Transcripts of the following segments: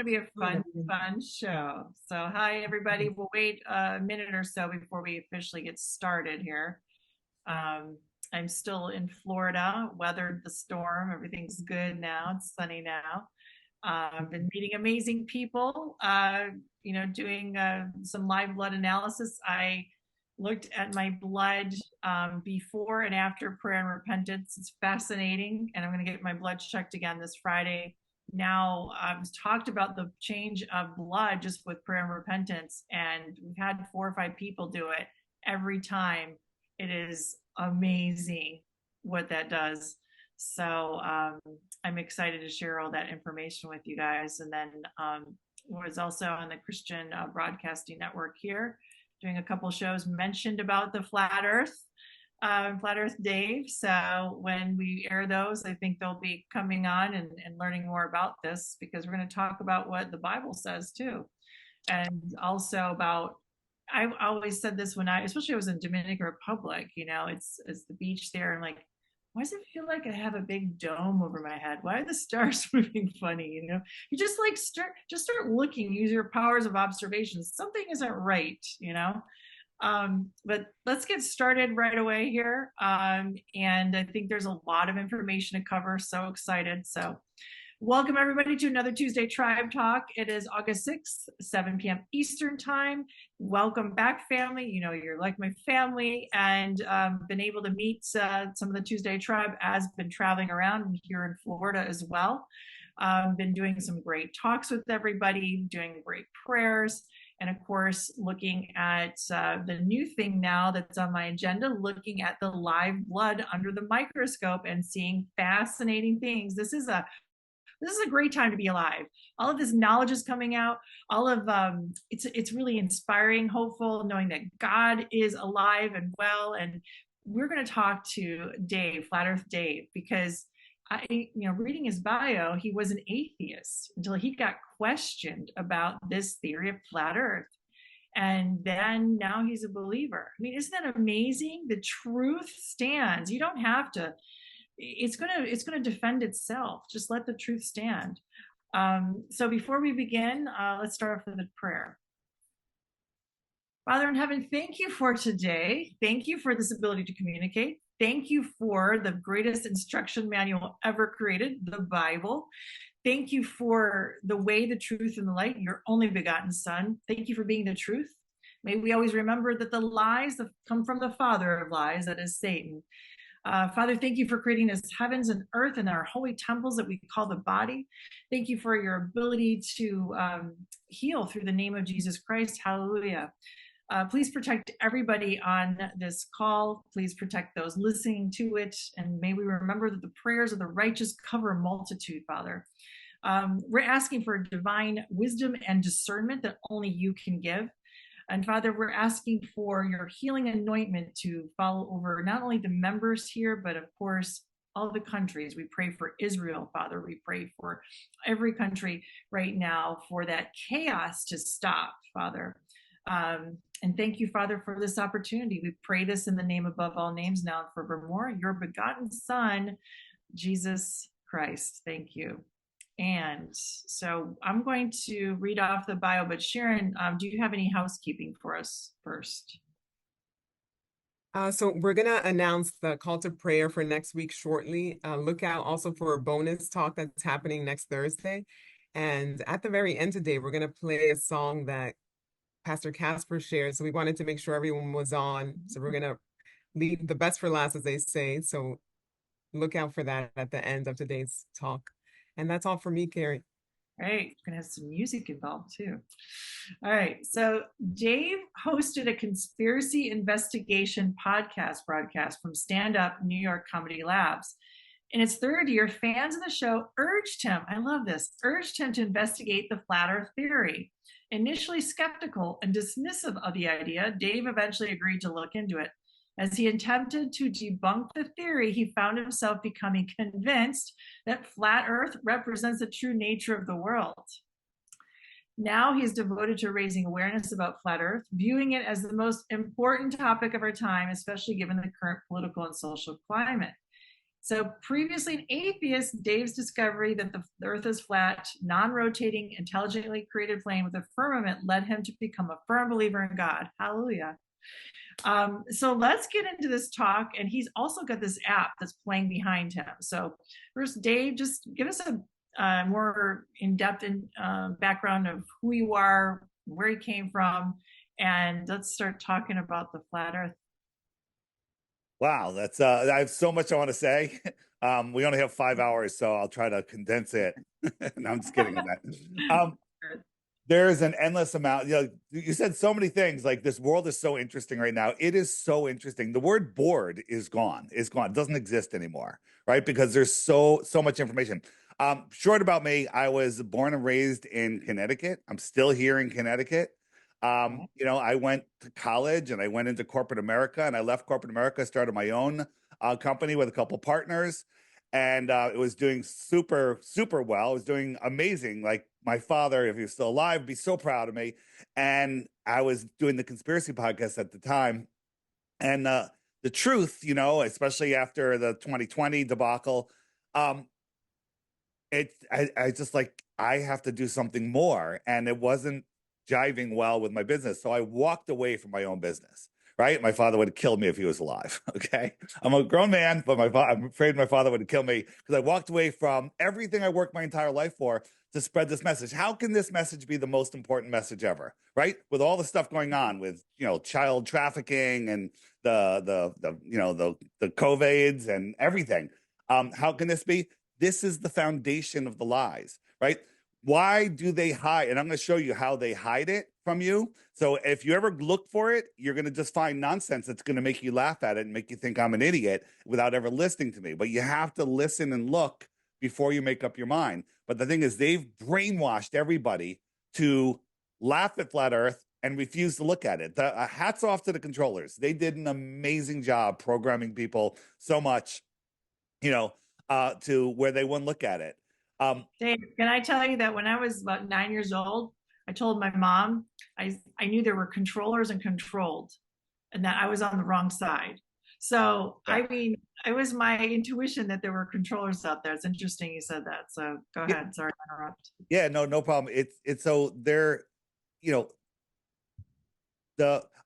to be a fun show. So, hi, everybody. We'll wait a minute or so before we officially get started here. Um, I'm still in Florida, weathered the storm. Everything's good now. It's sunny now. I've been meeting amazing people, doing some live blood analysis. I looked at my blood before and after prayer and repentance. It's fascinating. And I'm going to get my blood checked again this Friday. Now, I've talked about the change of blood just with prayer and repentance. And we've had 4 or 5 people do it every time. It is amazing what that does. So I'm excited to share all that information with you guys. And then was also on the Christian Broadcasting Network here, doing a couple shows mentioned about the Flat Earth Dave. So when we air those, I think they'll be coming on and learning more about this, because we're going to talk about what the Bible says too. And also about, I always said this when especially I was in Dominican Republic, it's the beach there. I'm like, why does it feel like I have a big dome over my head? Why are the stars moving funny? You just start looking, use your powers of observation. Something isn't right, but let's get started right away here. And I think there's a lot of information to cover. So excited. So welcome everybody to another Tuesday Tribe Talk. It is August 6th, 7 p.m. Eastern time. Welcome back, family. You're like my family, and been able to meet some of the Tuesday Tribe as been traveling around here in Florida as well. Been doing some great talks with everybody, doing great prayers, and of course, looking at the new thing now that's on my agenda, looking at the live blood under the microscope and seeing fascinating things. This is a great time to be alive. All of this knowledge is coming out. All of it's really inspiring, hopeful, knowing that God is alive and well. And we're going to talk to Dave, Flat Earth Dave, because reading his bio, he was an atheist until he got questioned about this theory of flat Earth. And then now he's a believer. I mean, isn't that amazing? The truth stands. You don't have to. It's gonna defend itself. Just let the truth stand. So before we begin, let's start off with a prayer. Father in heaven, thank you for today. Thank you for this ability to communicate. Thank you for the greatest instruction manual ever created, the Bible. Thank you for the way, the truth, and the light, your only begotten Son. Thank you for being the truth. May we always remember that the lies that come from the father of lies, that is Satan. Father, thank you for creating this heavens and earth and our holy temples that we call the body. Thank you for your ability to heal through the name of Jesus Christ. Hallelujah. Please protect everybody on this call. Please protect those listening to it. And may we remember that the prayers of the righteous cover a multitude, Father. We're asking for divine wisdom and discernment that only you can give. And Father, we're asking for your healing anointment to follow over not only the members here, but of course, all the countries. We pray for Israel, Father. We pray for every country right now for that chaos to stop, Father. And thank you, Father, for this opportunity. We pray this in the name above all names now and forevermore, your begotten Son, Jesus Christ. Thank you. And so I'm going to read off the bio, but Sharon, do you have any housekeeping for us first? So we're going to announce the call to prayer for next week shortly. Look out also for a bonus talk that's happening next Thursday. And at the very end today, we're going to play a song that Pastor Casper shared. So we wanted to make sure everyone was on. So we're going to leave the best for last, as they say. So look out for that at the end of today's talk. And that's all for me, Carrie. All right, we're gonna have some music involved too. All right, so Dave hosted a conspiracy investigation broadcast from Stand Up New York Comedy Labs. In its 3rd year, fans of the show urged him to investigate the flat Earth theory. Initially skeptical and dismissive of the idea, Dave eventually agreed to look into it. As he attempted to debunk the theory, he found himself becoming convinced that flat Earth represents the true nature of the world. Now he is devoted to raising awareness about flat Earth, viewing it as the most important topic of our time, especially given the current political and social climate. So previously an atheist, Dave's discovery that the earth is flat, non-rotating, intelligently created plane with a firmament led him to become a firm believer in God. Hallelujah. So let's get into this talk. And he's also got this app that's playing behind him. So first, Dave, just give us a more in-depth background of who you are, where you came from, and let's start talking about the flat earth. Wow, that's I have so much I want to say. We only have 5 hours, so I'll try to condense it. No, I'm just kidding on that. There's an endless amount. You know, you said so many things. Like, this world is so interesting right now. It is so interesting. The word bored is gone. It's gone. It doesn't exist anymore, right? Because there's so much information. Short about me, I was born and raised in Connecticut. I'm still here in Connecticut. You know, I went to college and I went into corporate America, and I left corporate America, started my own company with a couple partners, and it was doing super well. It was doing amazing. Like, my father, if he was still alive, would be so proud of me. And I was doing the conspiracy podcast at the time, and the truth, you know, especially after the 2020 debacle, um, I just, like, I have to do something more, and it wasn't jiving well with my business. So I walked away from my own business, right? My father would have killed me if he was alive. Okay. I'm a grown man, but I'm afraid my father would have killed me because I walked away from everything I worked my entire life for to spread this message. How can this message be the most important message ever? Right? With all the stuff going on with, you know, child trafficking and the COVIDs and everything. How can this be? This is the foundation of the lies, right? Why do they hide? And I'm going to show you how they hide it from you. So if you ever look for it, you're going to just find nonsense that's going to make you laugh at it and make you think I'm an idiot without ever listening to me. But you have to listen and look before you make up your mind. But the thing is, they've brainwashed everybody to laugh at flat Earth and refuse to look at it. Hats off to the controllers. They did an amazing job programming people so much, you know, to where they wouldn't look at it. Dave, can I tell you that when I was about 9 years old, I told my mom I knew there were controllers and controlled, and that I was on the wrong side. So, Yeah. I mean, it was my intuition that there were controllers out there. It's interesting you said that. So go Yeah. ahead. Sorry to interrupt. Yeah, no problem. It's so they're, you know,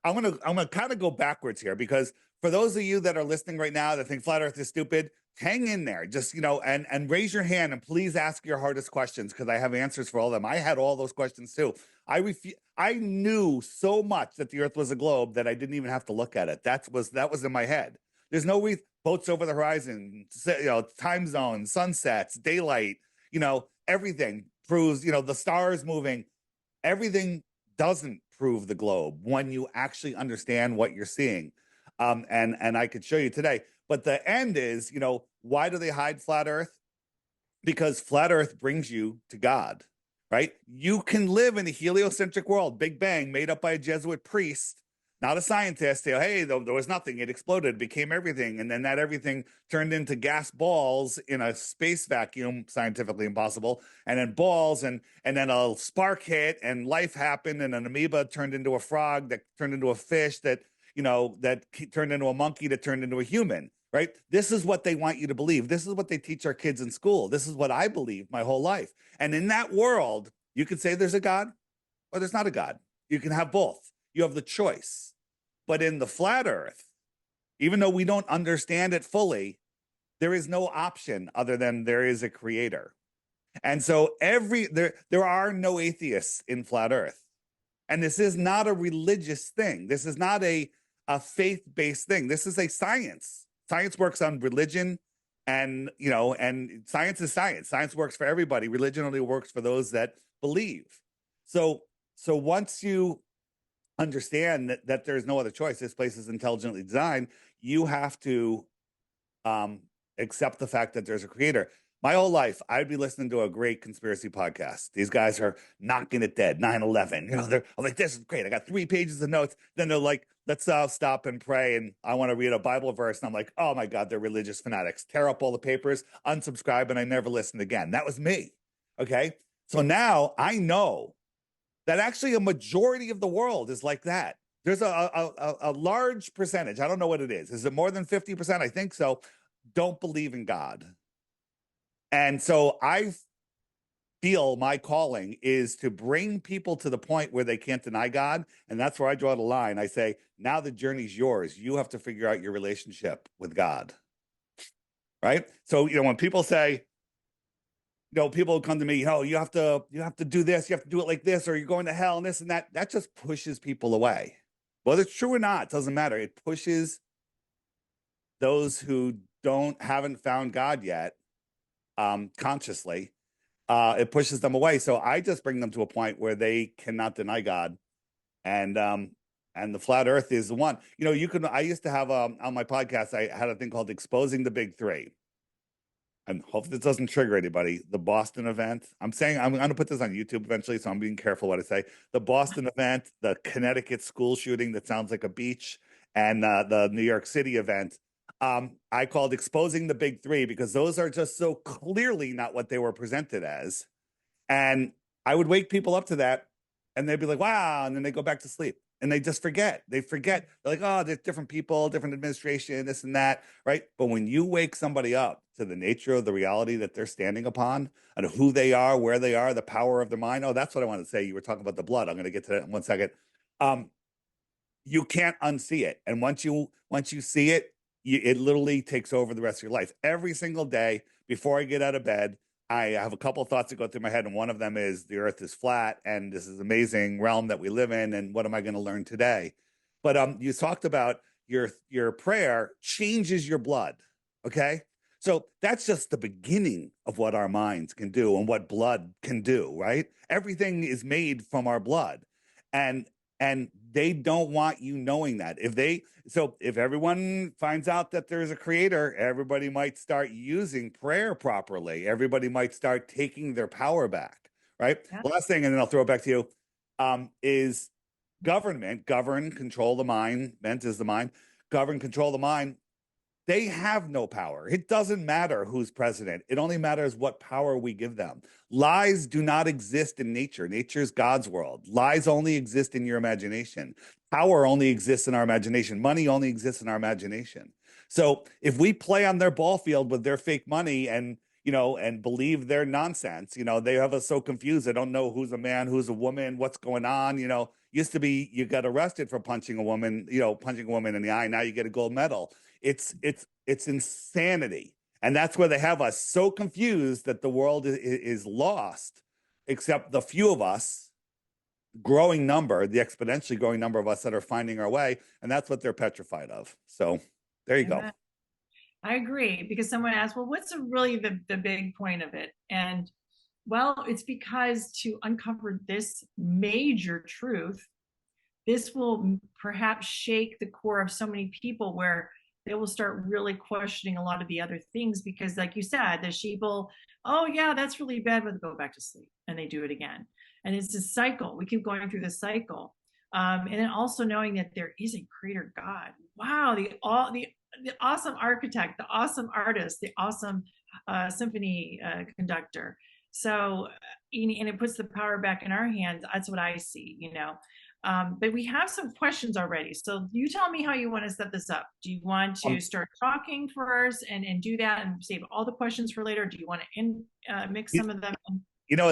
I'm gonna kind of go backwards here, because for those of you that are listening right now that think flat Earth is stupid, hang in there. Just, you know, and raise your hand and please ask your hardest questions, because I have answers for all of them. I had all those questions too. I knew so much that the Earth was a globe that I didn't even have to look at it. That was in my head. There's no reason. Boats over the horizon, you know, time zones, sunsets, daylight, you know, everything proves, you know, the stars moving. Everything doesn't prove the globe when you actually understand what you're seeing. And I could show you today. But the end is, you know, why do they hide flat Earth? Because flat Earth brings you to God, right? You can live in a heliocentric world, Big Bang, made up by a Jesuit priest, not a scientist. Say, hey, there was nothing. It exploded, became everything. And then that everything turned into gas balls in a space vacuum, scientifically impossible. And then balls, and then a spark hit, and life happened. And an amoeba turned into a frog that turned into a fish that, you know, that turned into a monkey that turned into a human, right? This is what they want you to believe. This is what they teach our kids in school. This is what I believed my whole life. And in that world, you could say there's a God or there's not a God. You can have both. You have the choice. But in the flat Earth, even though we don't understand it fully, there is no option other than there is a creator. And so there are no atheists in flat Earth. And this is not a religious thing. This is not a faith-based thing. This is a science. Science works on religion, and, you know, and science is science. Science works for everybody. Religion only works for those that believe. So once you understand that there's no other choice, this place is intelligently designed, you have to accept the fact that there's a creator. My whole life, I'd be listening to a great conspiracy podcast. These guys are knocking it dead, 9/11. You know, I'm like, this is great. I got 3 pages of notes. Then they're like, let's stop and pray. And I want to read a Bible verse. And I'm like, oh my God, they're religious fanatics. Tear up all the papers, unsubscribe, and I never listened again. That was me. Okay. So now I know that actually a majority of the world is like that. There's a large percentage. I don't know what it is. Is it more than 50%? I think so. don't believe in God. And so I feel my calling is to bring people to the point where they can't deny God. And that's where I draw the line. I say, now the journey's yours. You have to figure out your relationship with God. Right. So, when people say, people come to me, you have to do this, you have to do it like this, or you're going to hell and this and that. That just pushes people away. Whether it's true or not, it doesn't matter. It pushes those who haven't found God yet, consciously. It pushes them away. So I just bring them to a point where they cannot deny God. And the flat earth is the one. I used to have on my podcast, I had a thing called Exposing the Big Three. And hope this doesn't trigger anybody. The Boston event. I'm saying I'm going to put this on YouTube eventually, so I'm being careful what I say. The Boston event, the Connecticut school shooting that sounds like a beach, and the New York City event. I called Exposing the Big Three because those are just so clearly not what they were presented as. And I would wake people up to that, and they'd be like, wow, and then they go back to sleep. And they just forget. They forget. They're like, oh, there's different people, different administration, this and that, right? But when you wake somebody up to the nature of the reality that they're standing upon and who they are, where they are, the power of their mind. Oh, that's what I want to say. You were talking about the blood. I'm going to get to that in 1 second. You can't unsee it. And once you see it, it literally takes over the rest of your life. Every single day before I get out of bed, I have a couple of thoughts that go through my head, and one of them is the earth is flat, and this is an amazing realm that we live in, and what am I going to learn today? But you talked about your prayer changes your blood, okay? So that's just the beginning of what our minds can do and what blood can do, right? Everything is made from our blood, and they don't want you knowing that. If everyone finds out that there's a creator, everybody might start using prayer properly. Everybody might start taking their power back, right? Yeah. Last thing, and then I'll throw it back to you, is government, govern, control the mind, ment is the mind, govern, control the mind. They have no power. It doesn't matter who's president. It only matters what power we give them. Lies do not exist in nature. Nature is God's world. Lies only exist in your imagination. Power only exists in our imagination. Money only exists in our imagination. So if we play on their ball field with their fake money and believe their nonsense, they have us so confused. They don't know who's a man, who's a woman, what's going on. Used to be you got arrested for punching a woman in the eye. Now you get a gold medal. It's insanity. And that's where they have us so confused that the world is lost, except the few of us, the exponentially growing number of us that are finding our way. And that's what they're petrified of. So there you go. I agree, because someone asked, well, what's really the big point of it? And well, it's because to uncover this major truth, this will perhaps shake the core of so many people where they will start really questioning a lot of the other things, because like you said, the sheeple, oh yeah, that's really bad, but they go back to sleep and they do it again. And it's a cycle. We keep going through this cycle. And then also knowing that there is a creator God. Wow, the awesome architect, the awesome artist, the awesome symphony conductor. So, and it puts the power back in our hands. That's what I see, But we have some questions already. So you tell me how you want to set this up. Do you want to start talking first and do that and save all the questions for later? Do you want to mix some of them in?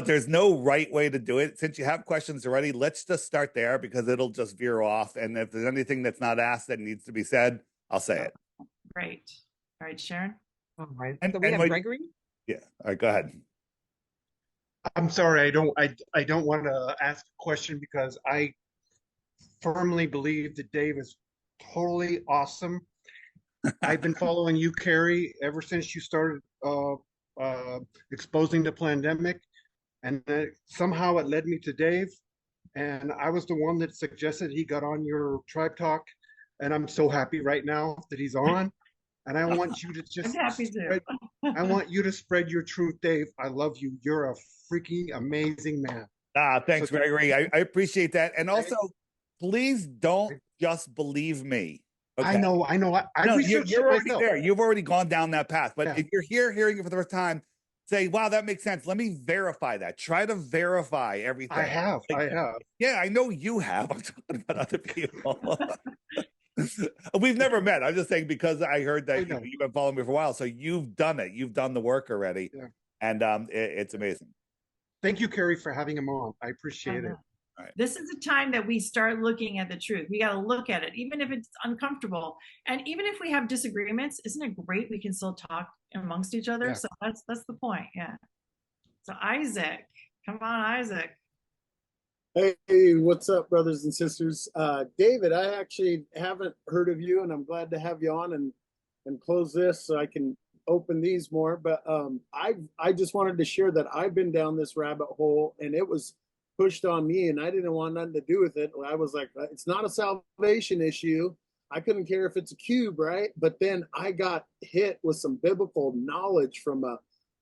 There's no right way to do it. Since you have questions already, let's just start there because it'll just veer off. And if there's anything that's not asked that needs to be said, I'll say it. Great. All right, Sharon. All right. So we have Gregory. Yeah. All right. Go ahead. I'm sorry. I don't want to ask a question because I firmly believe that Dave is totally awesome. I've been following you, Carrie, ever since you started exposing the pandemic, and somehow it led me to Dave, and I was the one that suggested he got on your Tribe Talk, and I'm so happy right now that he's on. And I want you to just I want you to spread your truth, Dave. I love you. You're a freaking amazing man. Thanks, Gregory. I appreciate that. And also, please don't just believe me. Okay? I know. You're already there. You've already gone down that path. But if you're here hearing it for the first time, say, wow, that makes sense. Let me verify that. Try to verify everything. I have. Yeah, I know you have. I'm talking about other people. We've never met. I'm just saying because I heard I that know. you've been following me for a while, so you've done it. You've done the work already, Yeah. and it's amazing. Thank you, Carrie, for having him on. I I appreciate it. know. All right. This is a time that we start looking at the truth. We got to look at it, even if it's uncomfortable, and even if we have disagreements. Isn't it great we can still talk amongst each other? Yeah. So that's the point. Yeah. So Isaac, come on, Isaac. Hey, what's up, brothers and sisters? David, I actually haven't heard of you, and I'm glad to have you on and close this so I can open these more. But I just wanted to share that I've been down this rabbit hole, and it was pushed on me, and I didn't want nothing to do with it. I was like, it's not a salvation issue. I couldn't care if it's a cube, right? But then I got hit with some biblical knowledge from a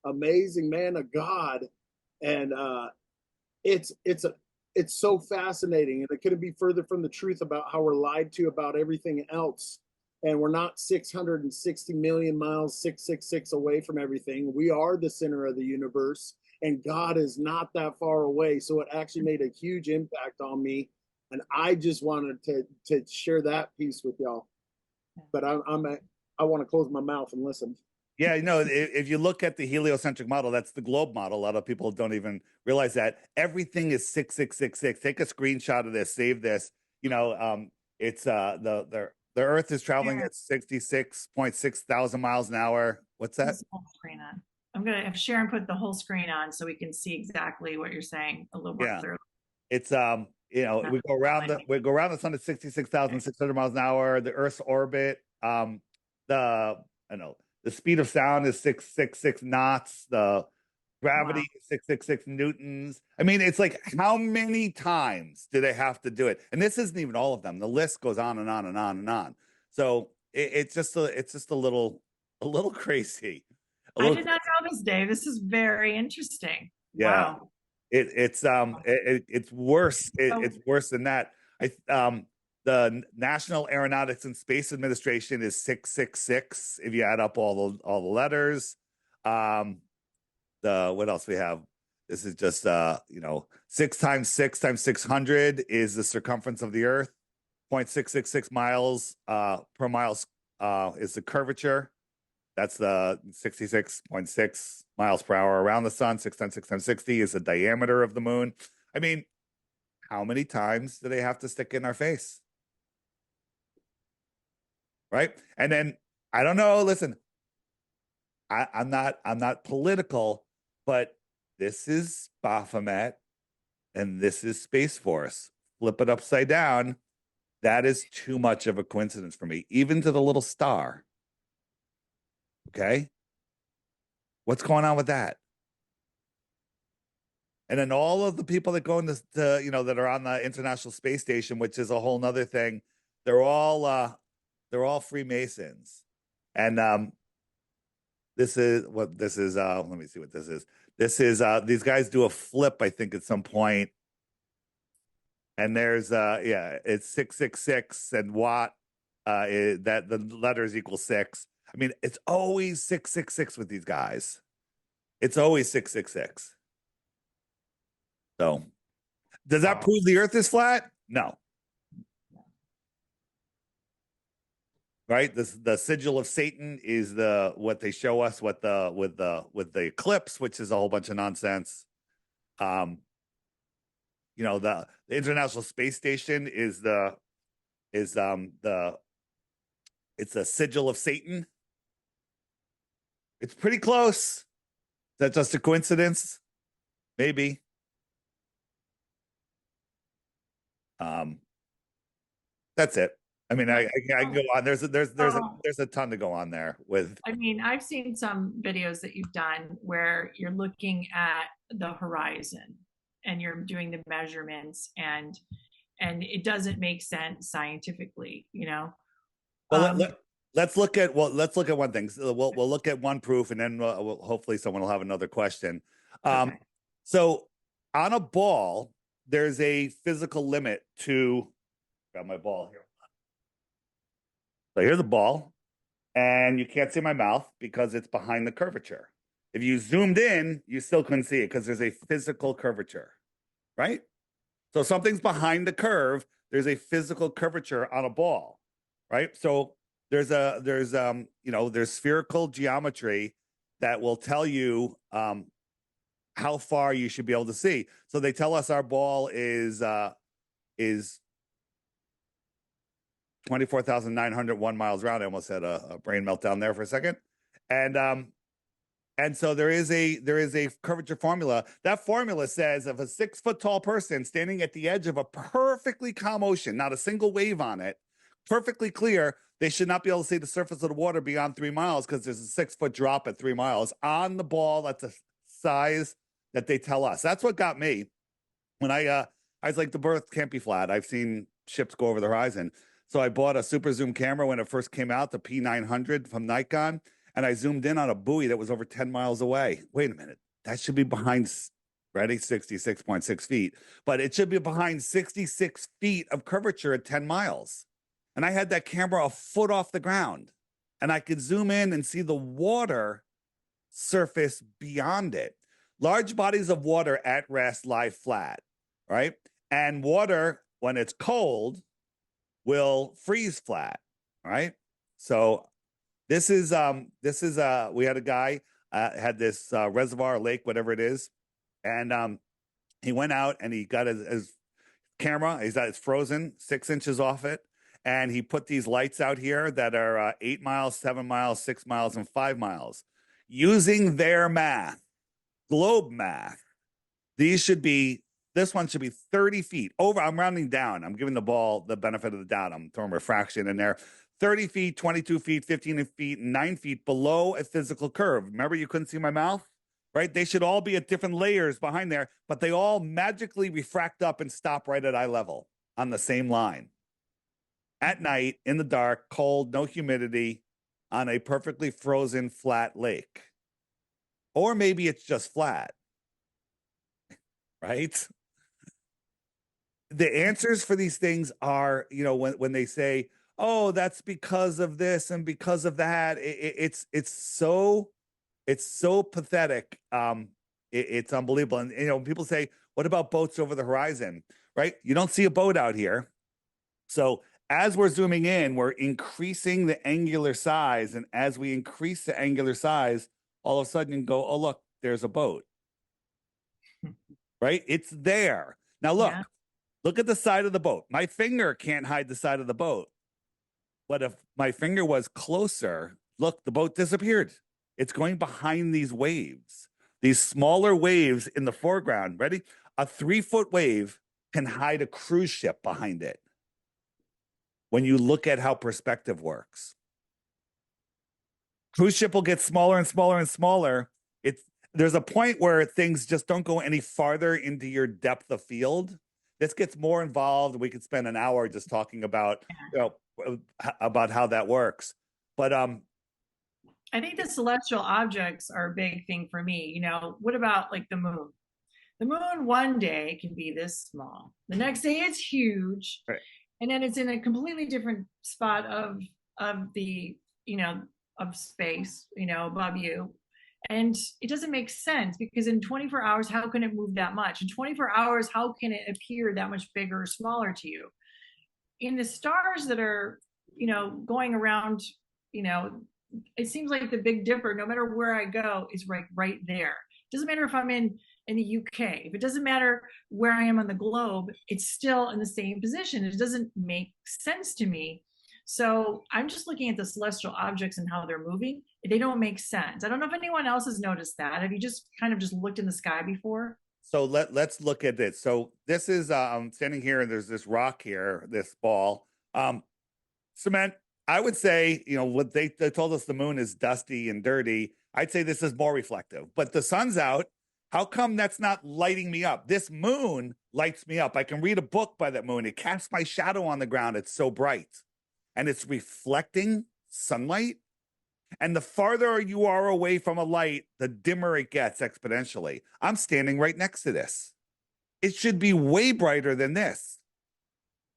amazing man of God, and it's so fascinating, and it couldn't be further from the truth about how we're lied to about everything else, and we're not 660 million miles 666 away from everything. We are the center of the universe, and God is not that far away. So it actually made a huge impact on me, and I just wanted to share that piece with y'all. But I want to close my mouth and listen. Yeah, if you look at the heliocentric model, that's the globe model. A lot of people don't even realize that everything is 6666. Take a screenshot of this, save this. It's the Earth is traveling at 66.6 thousand miles an hour. What's that? Whole screen on. I'm gonna have Sharon put the whole screen on so we can see exactly what you're saying a little more clearly. It's we go around the sun at 66,600 miles an hour. The Earth's orbit, the speed of sound is 666 knots. The gravity is 666 newtons. I mean, it's like, how many times do they have to do it? And this isn't even all of them. The list goes on and on and on and on. So it's just a little crazy. I did not know this, Dave. This is very interesting. Yeah. Wow. It's worse. It's worse than that. The National Aeronautics and Space Administration is 666 if you add up all the letters. What else we have? This is just 6 times 6 times 600 is the circumference of the Earth. 0.666 miles per mile is the curvature. That's the 66.6 miles per hour around the sun. 6 times 6 times 60 is the diameter of the moon. I mean, how many times do they have to stick in our face? Right? And then I don't know. Listen, I'm not political, but this is Baphomet and this is Space Force. Flip it upside down. That is too much of a coincidence for me, even to the little star. Okay? What's going on with that? And then all of the people that go into that are on the International Space Station, which is a whole nother thing, they're all Freemasons. And this is let me see what this is. This is these guys do a flip, I think, at some point. And there's it's 666 and watt that the letters equal 6. I mean, it's always 666 with these guys. It's always 666. So, does that prove the Earth is flat? No. Right? The sigil of Satan is what they show us with the eclipse, which is a whole bunch of nonsense. The International Space Station is it's a sigil of Satan. It's pretty close. Is that just a coincidence? Maybe. That's it. I mean, I can go on. There's a ton to go on there with. I mean, I've seen some videos that you've done where you're looking at the horizon and you're doing the measurements, and it doesn't make sense scientifically, Well, let's look at one thing. So we'll look at one proof, and then hopefully someone will have another question. Okay. So on a ball, there's a physical limit to. Got my ball here. So here's a ball, and you can't see my mouth because it's behind the curvature. If you zoomed in, you still couldn't see it because there's a physical curvature, right? So something's behind the curve. There's a physical curvature on a ball, right? So there's spherical geometry that will tell you how far you should be able to see. So they tell us our ball is 24,901 miles around. I almost had a brain meltdown there for a second. And so there is a curvature formula. That formula says if a 6 foot tall person standing at the edge of a perfectly calm ocean, not a single wave on it, perfectly clear, they should not be able to see the surface of the water beyond 3 miles because there's a 6 foot drop at 3 miles on the ball. That's a size that they tell us. That's what got me when I was like, the earth can't be flat. I've seen ships go over the horizon. So I bought a super zoom camera when it first came out, the P900 from Nikon, and I zoomed in on a buoy that was over 10 miles away. Wait a minute, that should be behind, ready, 66.6 feet, but it should be behind 66 feet of curvature at 10 miles. And I had that camera a foot off the ground, and I could zoom in and see the water surface beyond it. Large bodies of water at rest lie flat, right? And water, when it's cold, will freeze flat, right? So this is we had a guy had this reservoir, lake, whatever it is, and he went out and he got his camera. It's frozen 6 inches off it, and he put these lights out here that are 8 miles, 7 miles, 6 miles, and 5 miles. Using their math, globe math, this one should be 30 feet over. I'm rounding down. I'm giving the ball the benefit of the doubt. I'm throwing refraction in there. 30 feet, 22 feet, 15 feet, 9 feet below a physical curve. Remember, you couldn't see my mouth, right? They should all be at different layers behind there, but they all magically refract up and stop right at eye level on the same line. At night, in the dark, cold, no humidity, on a perfectly frozen flat lake. Or maybe it's just flat, right? The answers for these things are, when they say, oh, that's because of this and because of that, it's so pathetic. It's unbelievable. And people say, what about boats over the horizon, right? You don't see a boat out here. So as we're zooming in, we're increasing the angular size, and as we increase the angular size, all of a sudden you can go, oh, look, there's a boat, right? It's there. Now look. Yeah. Look at the side of the boat. My finger can't hide the side of the boat. But if my finger was closer, look, the boat disappeared. It's going behind these waves, these smaller waves in the foreground. Ready? A 3-foot wave can hide a cruise ship behind it when you look at how perspective works. Cruise ship will get smaller and smaller and smaller. There's a point where things just don't go any farther into your depth of field. This gets more involved. We could spend an hour just talking about, about how that works. But I think the celestial objects are a big thing for me. What about like the moon? The moon one day can be this small. The next day it's huge. Right. And then it's in a completely different spot of the, of space, above you. And it doesn't make sense because in 24 hours, how can it move that much? In 24 hours, how can it appear that much bigger or smaller to you? In the stars that are, going around, it seems like the Big Dipper, no matter where I go, is right there. It doesn't matter if I'm in the UK. If it doesn't matter where I am on the globe, it's still in the same position. It doesn't make sense to me. So I'm just looking at the celestial objects and how they're moving. They don't make sense. I don't know if anyone else has noticed that. Have you just kind of just looked in the sky before? So let's look at this. So this is I'm standing here and there's this rock here, this ball. Cement, I would say, what they told us the moon is dusty and dirty. I'd say this is more reflective, but the sun's out. How come that's not lighting me up? This moon lights me up. I can read a book by that moon. It casts my shadow on the ground. It's so bright. And it's reflecting sunlight. And the farther you are away from a light, the dimmer it gets exponentially. I'm standing right next to this. It should be way brighter than this.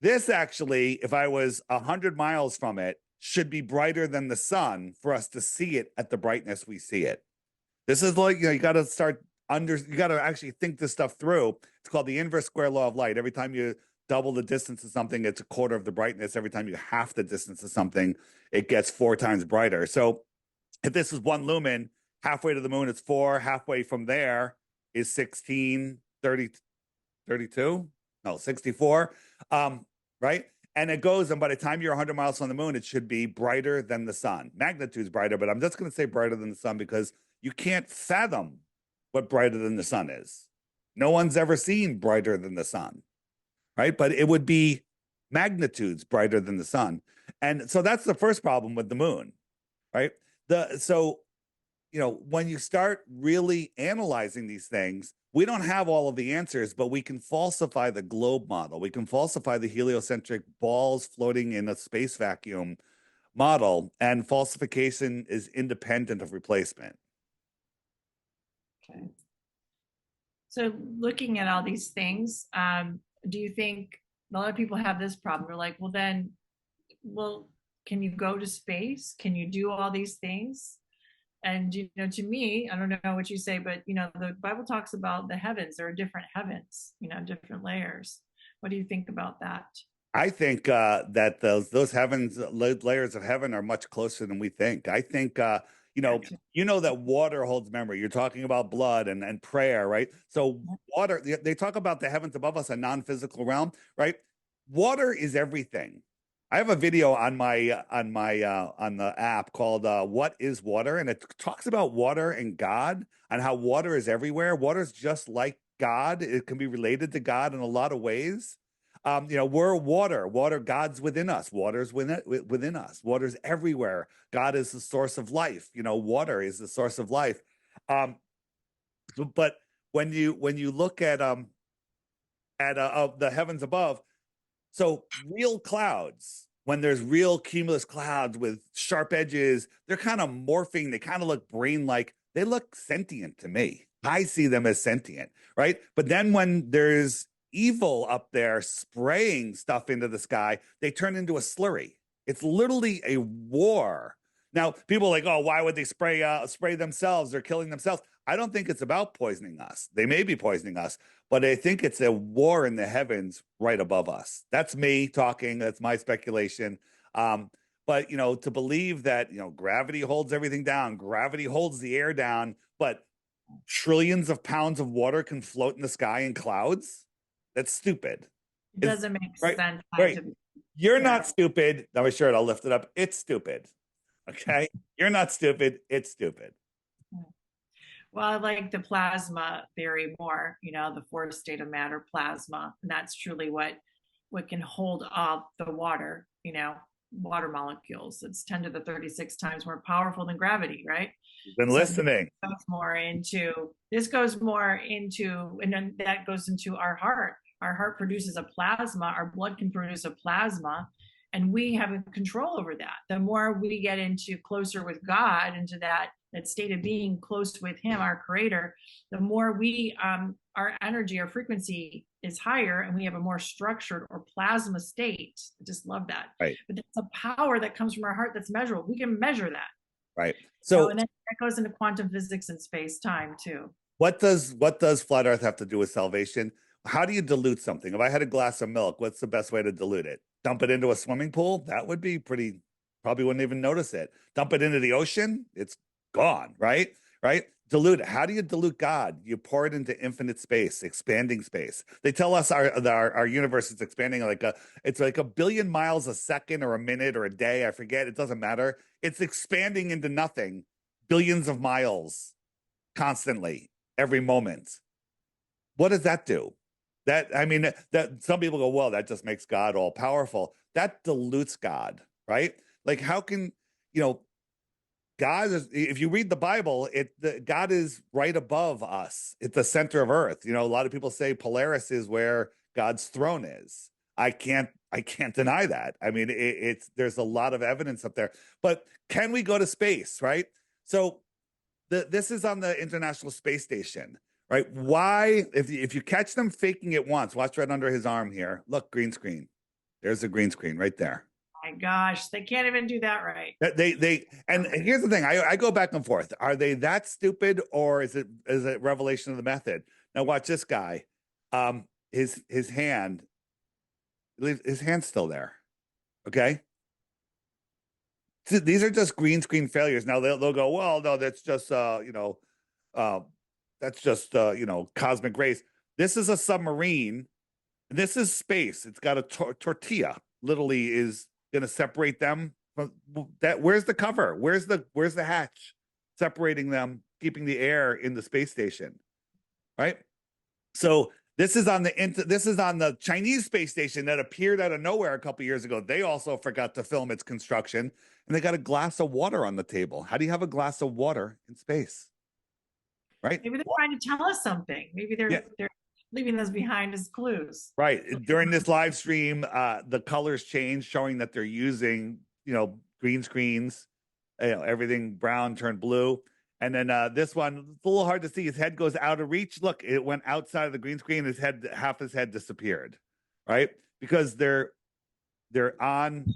This actually, if I was 100 miles from it, should be brighter than the sun for us to see it at the brightness we see it. This is like, you got to actually think this stuff through. It's called the inverse square law of light. Every time you double the distance of something, it's a quarter of the brightness. Every time you half the distance of something, it gets 4 times brighter. So if this is 1 lumen, halfway to the moon, it's 4. Halfway from there is 16, 30, 32? No, 64. Right? And it goes, and by the time you're 100 miles from the moon, it should be brighter than the sun. Magnitude's brighter, but I'm just going to say brighter than the sun because you can't fathom what brighter than the sun is. No one's ever seen brighter than the sun, right? But it would be magnitudes brighter than the sun. And so that's the first problem with the moon, right? So when you start really analyzing these things, we don't have all of the answers, but we can falsify the globe model. We can falsify the heliocentric balls floating in a space vacuum model, and falsification is independent of replacement. Okay. So looking at all these things, do you think a lot of people have this problem? They're like, well, can you go to space? Can you do all these things? And, to me, I don't know what you say, but, the Bible talks about the heavens. There are different heavens, different layers. What do you think about that? I think that those heavens, layers of heaven are much closer than we think. I think, that water holds memory. You're talking about blood and prayer, right? So water, they talk about the heavens above us, a non-physical realm, right? Water is everything. I have a video on the app called "What is Water," and it talks about water and God and how water is everywhere. Water is just like God. It can be related to God in a lot of ways. We're water. Water, God's within us. Water's within us. Water's everywhere. God is the source of life. Water is the source of life. But when you look at the heavens above. So real clouds, when there's real cumulus clouds with sharp edges, they're kind of morphing. They kind of look brain-like. They look sentient to me. I see them as sentient, right? But then when there's evil up there spraying stuff into the sky, they turn into a slurry. It's literally a war. Now, people are like, oh, why would they spray themselves? They're killing themselves. I don't think it's about poisoning us. They may be poisoning us, but I think it's a war in the heavens right above us. That's me talking. That's my speculation. But, to believe that, gravity holds everything down, gravity holds the air down, but trillions of pounds of water can float in the sky in clouds. That's stupid. It doesn't make sense. Right. You're not stupid. Now my shirt, I'll lift it up. It's stupid. Okay. You're not stupid. It's stupid. Well, I like the plasma theory more, the fourth state of matter, plasma. And that's truly what can hold up the water, water molecules. It's 10 to the 36 times more powerful than gravity, right? You've been listening. This goes more into, and then that goes into our heart. Our heart produces a plasma, our blood can produce a plasma, and we have control over that. The more we get into closer with God, into that state of being close with him, our creator, the more we, our energy, our frequency is higher, and we have a more structured or plasma state. I just love that. Right. But that's a power that comes from our heart that's measurable. We can measure that. Right. So and then that goes into quantum physics and space time too. What does flat earth have to do with salvation? How do you dilute something? If I had a glass of milk, what's the best way to dilute it? Dump it into a swimming pool? That would be probably wouldn't even notice it. Dump it into the ocean? It's gone, right? Right? Dilute it. How do you dilute God? You pour it into infinite space, expanding space. They tell us our universe is expanding it's like a billion miles a second or a minute or a day. I forget. It doesn't matter. It's expanding into nothing, billions of miles constantly, every moment. What does that do? That some people go, well, that just makes God all powerful. That dilutes God, right? Like, how can, God is, if you read the Bible, God is right above us. It's the center of earth. A lot of people say Polaris is where God's throne is. I can't deny that. There's a lot of evidence up there. But can we go to space, right? So this is on the International Space Station, right? Why, if you catch them faking it once, watch right under his arm here. Look, green screen. There's a green screen right there. My gosh, they can't even do that right. And here's the thing. I go back and forth. Are they that stupid, or is it revelation of the method? Now watch this guy. His hand His hand's still there. Okay. So these are just green screen failures. Now they'll go, well, no, that's just that's just cosmic rays. This is a submarine. This is space. It's got a tortilla. Literally is going to separate them from that. Where's the cover? Where's the hatch separating them, keeping the air in the space station, right? So this is on the Chinese space station that appeared out of nowhere a couple years ago. They also forgot to film its construction, and they got a glass of water on the table. How do you have a glass of water in space? Right? Maybe they're trying to tell us something. Maybe they're leaving us behind as clues. Right. During this live stream, the colors change, showing that they're using, green screens. Everything brown turned blue. And then this one, it's a little hard to see. His head goes out of reach. Look, it went outside of the green screen. Half his head disappeared. Right? Because they're on.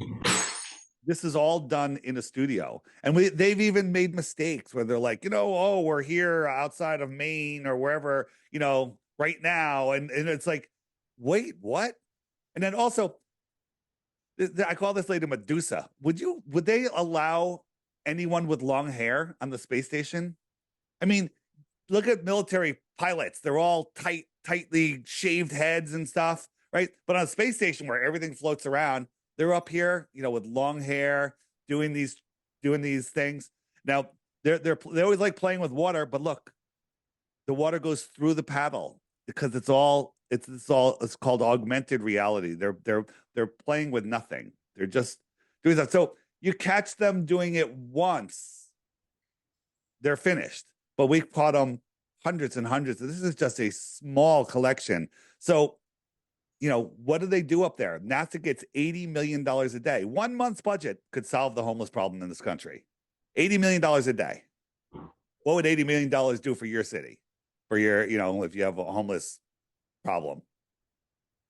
This is all done in a studio, and they've even made mistakes where they're like, oh, we're here outside of Maine or wherever, right now, and it's like, wait, what? And then also, I call this lady Medusa. Would they allow anyone with long hair on the space station? I mean, look at military pilots; they're all tightly shaved heads and stuff, right? But on a space station where everything floats around, they're up here, with long hair, doing these things. Now they always like playing with water, but look, the water goes through the paddle because it's called augmented reality. They're playing with nothing. They're just doing that. So you catch them doing it once, they're finished. But we caught them hundreds and hundreds. This is just a small collection. So what do they do up there? NASA gets $80 million a day. 1 month's budget could solve the homeless problem in this country. $80 million a day. What would $80 million do for your city? For your, if you have a homeless problem,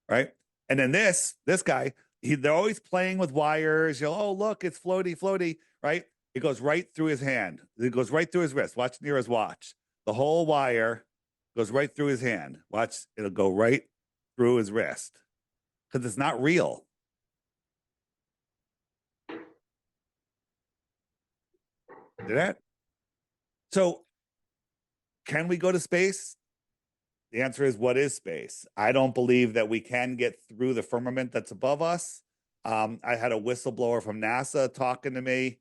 right? And then this guy, they're always playing with wires. Oh, look, it's floaty, right? It goes right through his hand. It goes right through his wrist. Watch near his watch. The whole wire goes right through his hand. Watch, it'll go right through his wrist because it's not real. Did that? So, can we go to space? The answer is, what is space? I don't believe that we can get through the firmament that's above us. I had a whistleblower from NASA talking to me,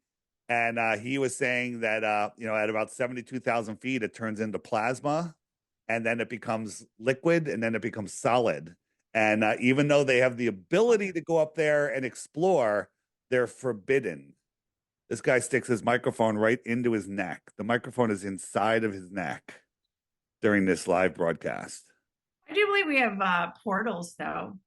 and he was saying that at about 72,000 feet, it turns into plasma, and then it becomes liquid, and then it becomes solid. And even though they have the ability to go up there and explore, they're forbidden. This guy sticks his microphone right into his neck. The microphone is inside of his neck during this live broadcast. I do believe we have portals, though.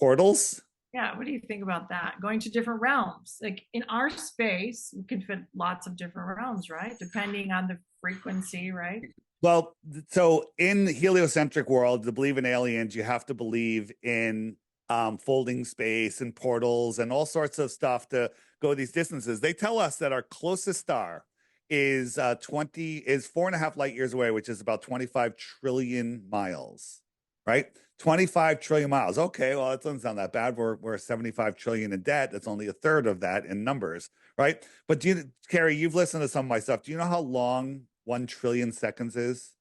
Portals? Yeah, what do you think about that? Going to different realms. Like in our space, we can fit lots of different realms, right? Depending on the frequency, right? Well, so in the heliocentric world, to believe in aliens, you have to believe in folding space and portals and all sorts of stuff to go these distances. They tell us that our closest star is 4.5 light years away, which is about 25 trillion miles, right? 25 trillion miles. Okay, well, that doesn't sound that bad. We're 75 trillion in debt. That's only a third of that in numbers, right? But Carrie, you've listened to some of my stuff. Do you know how long 1 trillion seconds is?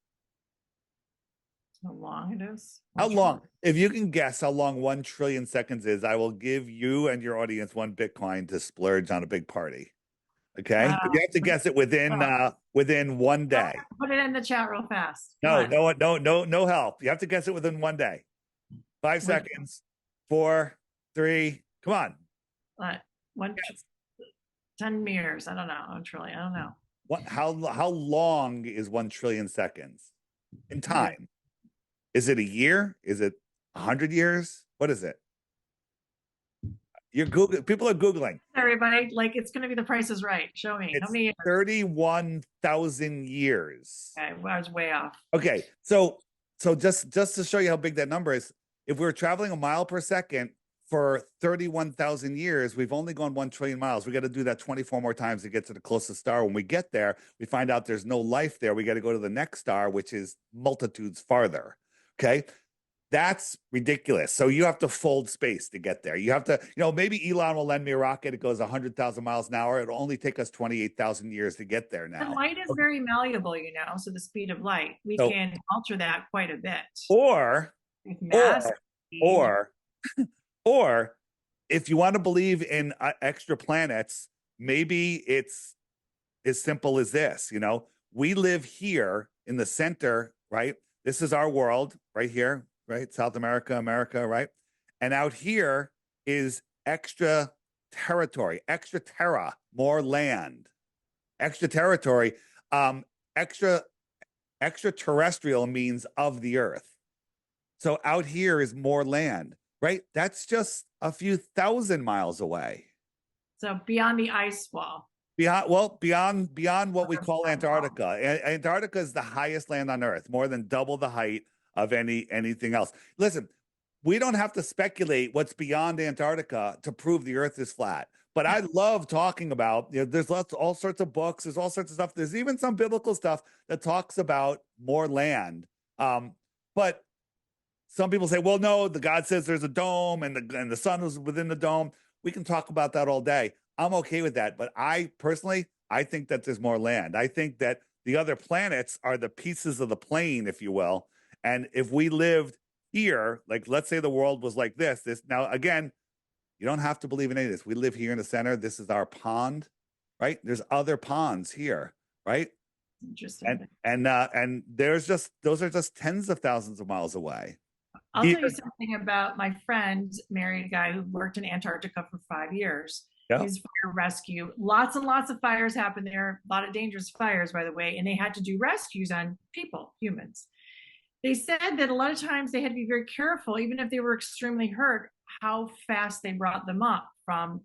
How long it is? How long? If you can guess how long 1 trillion seconds is, I will give you and your audience 1 Bitcoin to splurge on a big party. Okay, you have to guess it within 1 day. Put it in the chat real fast. No help. You have to guess it within 1 day. 5 seconds. 4, 3. Come on. What? 10 meters. I don't know. 1 trillion. I don't know. What? How long is 1 trillion seconds in time? Is it a year? Is it 100 years? What is it? You're Googling. People are Googling. Everybody, like it's going to be The Price is Right. Show me. It's how many years? 31,000 years. Okay, well, I was way off. Okay, so just to show you how big that number is, if we're traveling a mile per second for 31,000 years, we've only gone 1 trillion miles. We got to do that 24 more times to get to the closest star. When we get there, we find out there's no life there. We got to go to the next star, which is multitudes farther. Okay. That's ridiculous. So you have to fold space to get there. You have to, maybe Elon will lend me a rocket. It goes 100,000 miles an hour. It'll only take us 28,000 years to get there And now. light is very malleable, so the speed of light, we So- can alter that quite a bit. Or, With mass speed. or if you want to believe in extra planets, maybe it's as simple as this. We live here in the center, right? This is our world right here, right? South America, America, right? And out here is extra territory, extra terra, more land, extra territory. Extraterrestrial means of the earth. So out here is more land, right? That's just a few thousand miles away. So beyond the ice wall. Beyond what we call Antarctica. Antarctica is the highest land on Earth, more than double the height of anything else. Listen, we don't have to speculate what's beyond Antarctica to prove the Earth is flat. But I love talking about, there's all sorts of books, there's all sorts of stuff. There's even some biblical stuff that talks about more land. But some people say, well, no, the God says there's a dome and the sun is within the dome. We can talk about that all day. I'm okay with that. But I think that there's more land. I think that the other planets are the pieces of the plane, if you will. And if we lived here, like let's say the world was like this now, again, you don't have to believe in any of this. We live here in the center. This is our pond, right? There's other ponds here, right? Interesting. And those are just tens of thousands of miles away. I'll tell you something about my friend, married a guy who worked in Antarctica for 5 years. Yeah. He's fire rescue. Lots and lots of fires happen there. A lot of dangerous fires, by the way. And they had to do rescues on people, humans. They said that a lot of times they had to be very careful, even if they were extremely hurt, how fast they brought them up from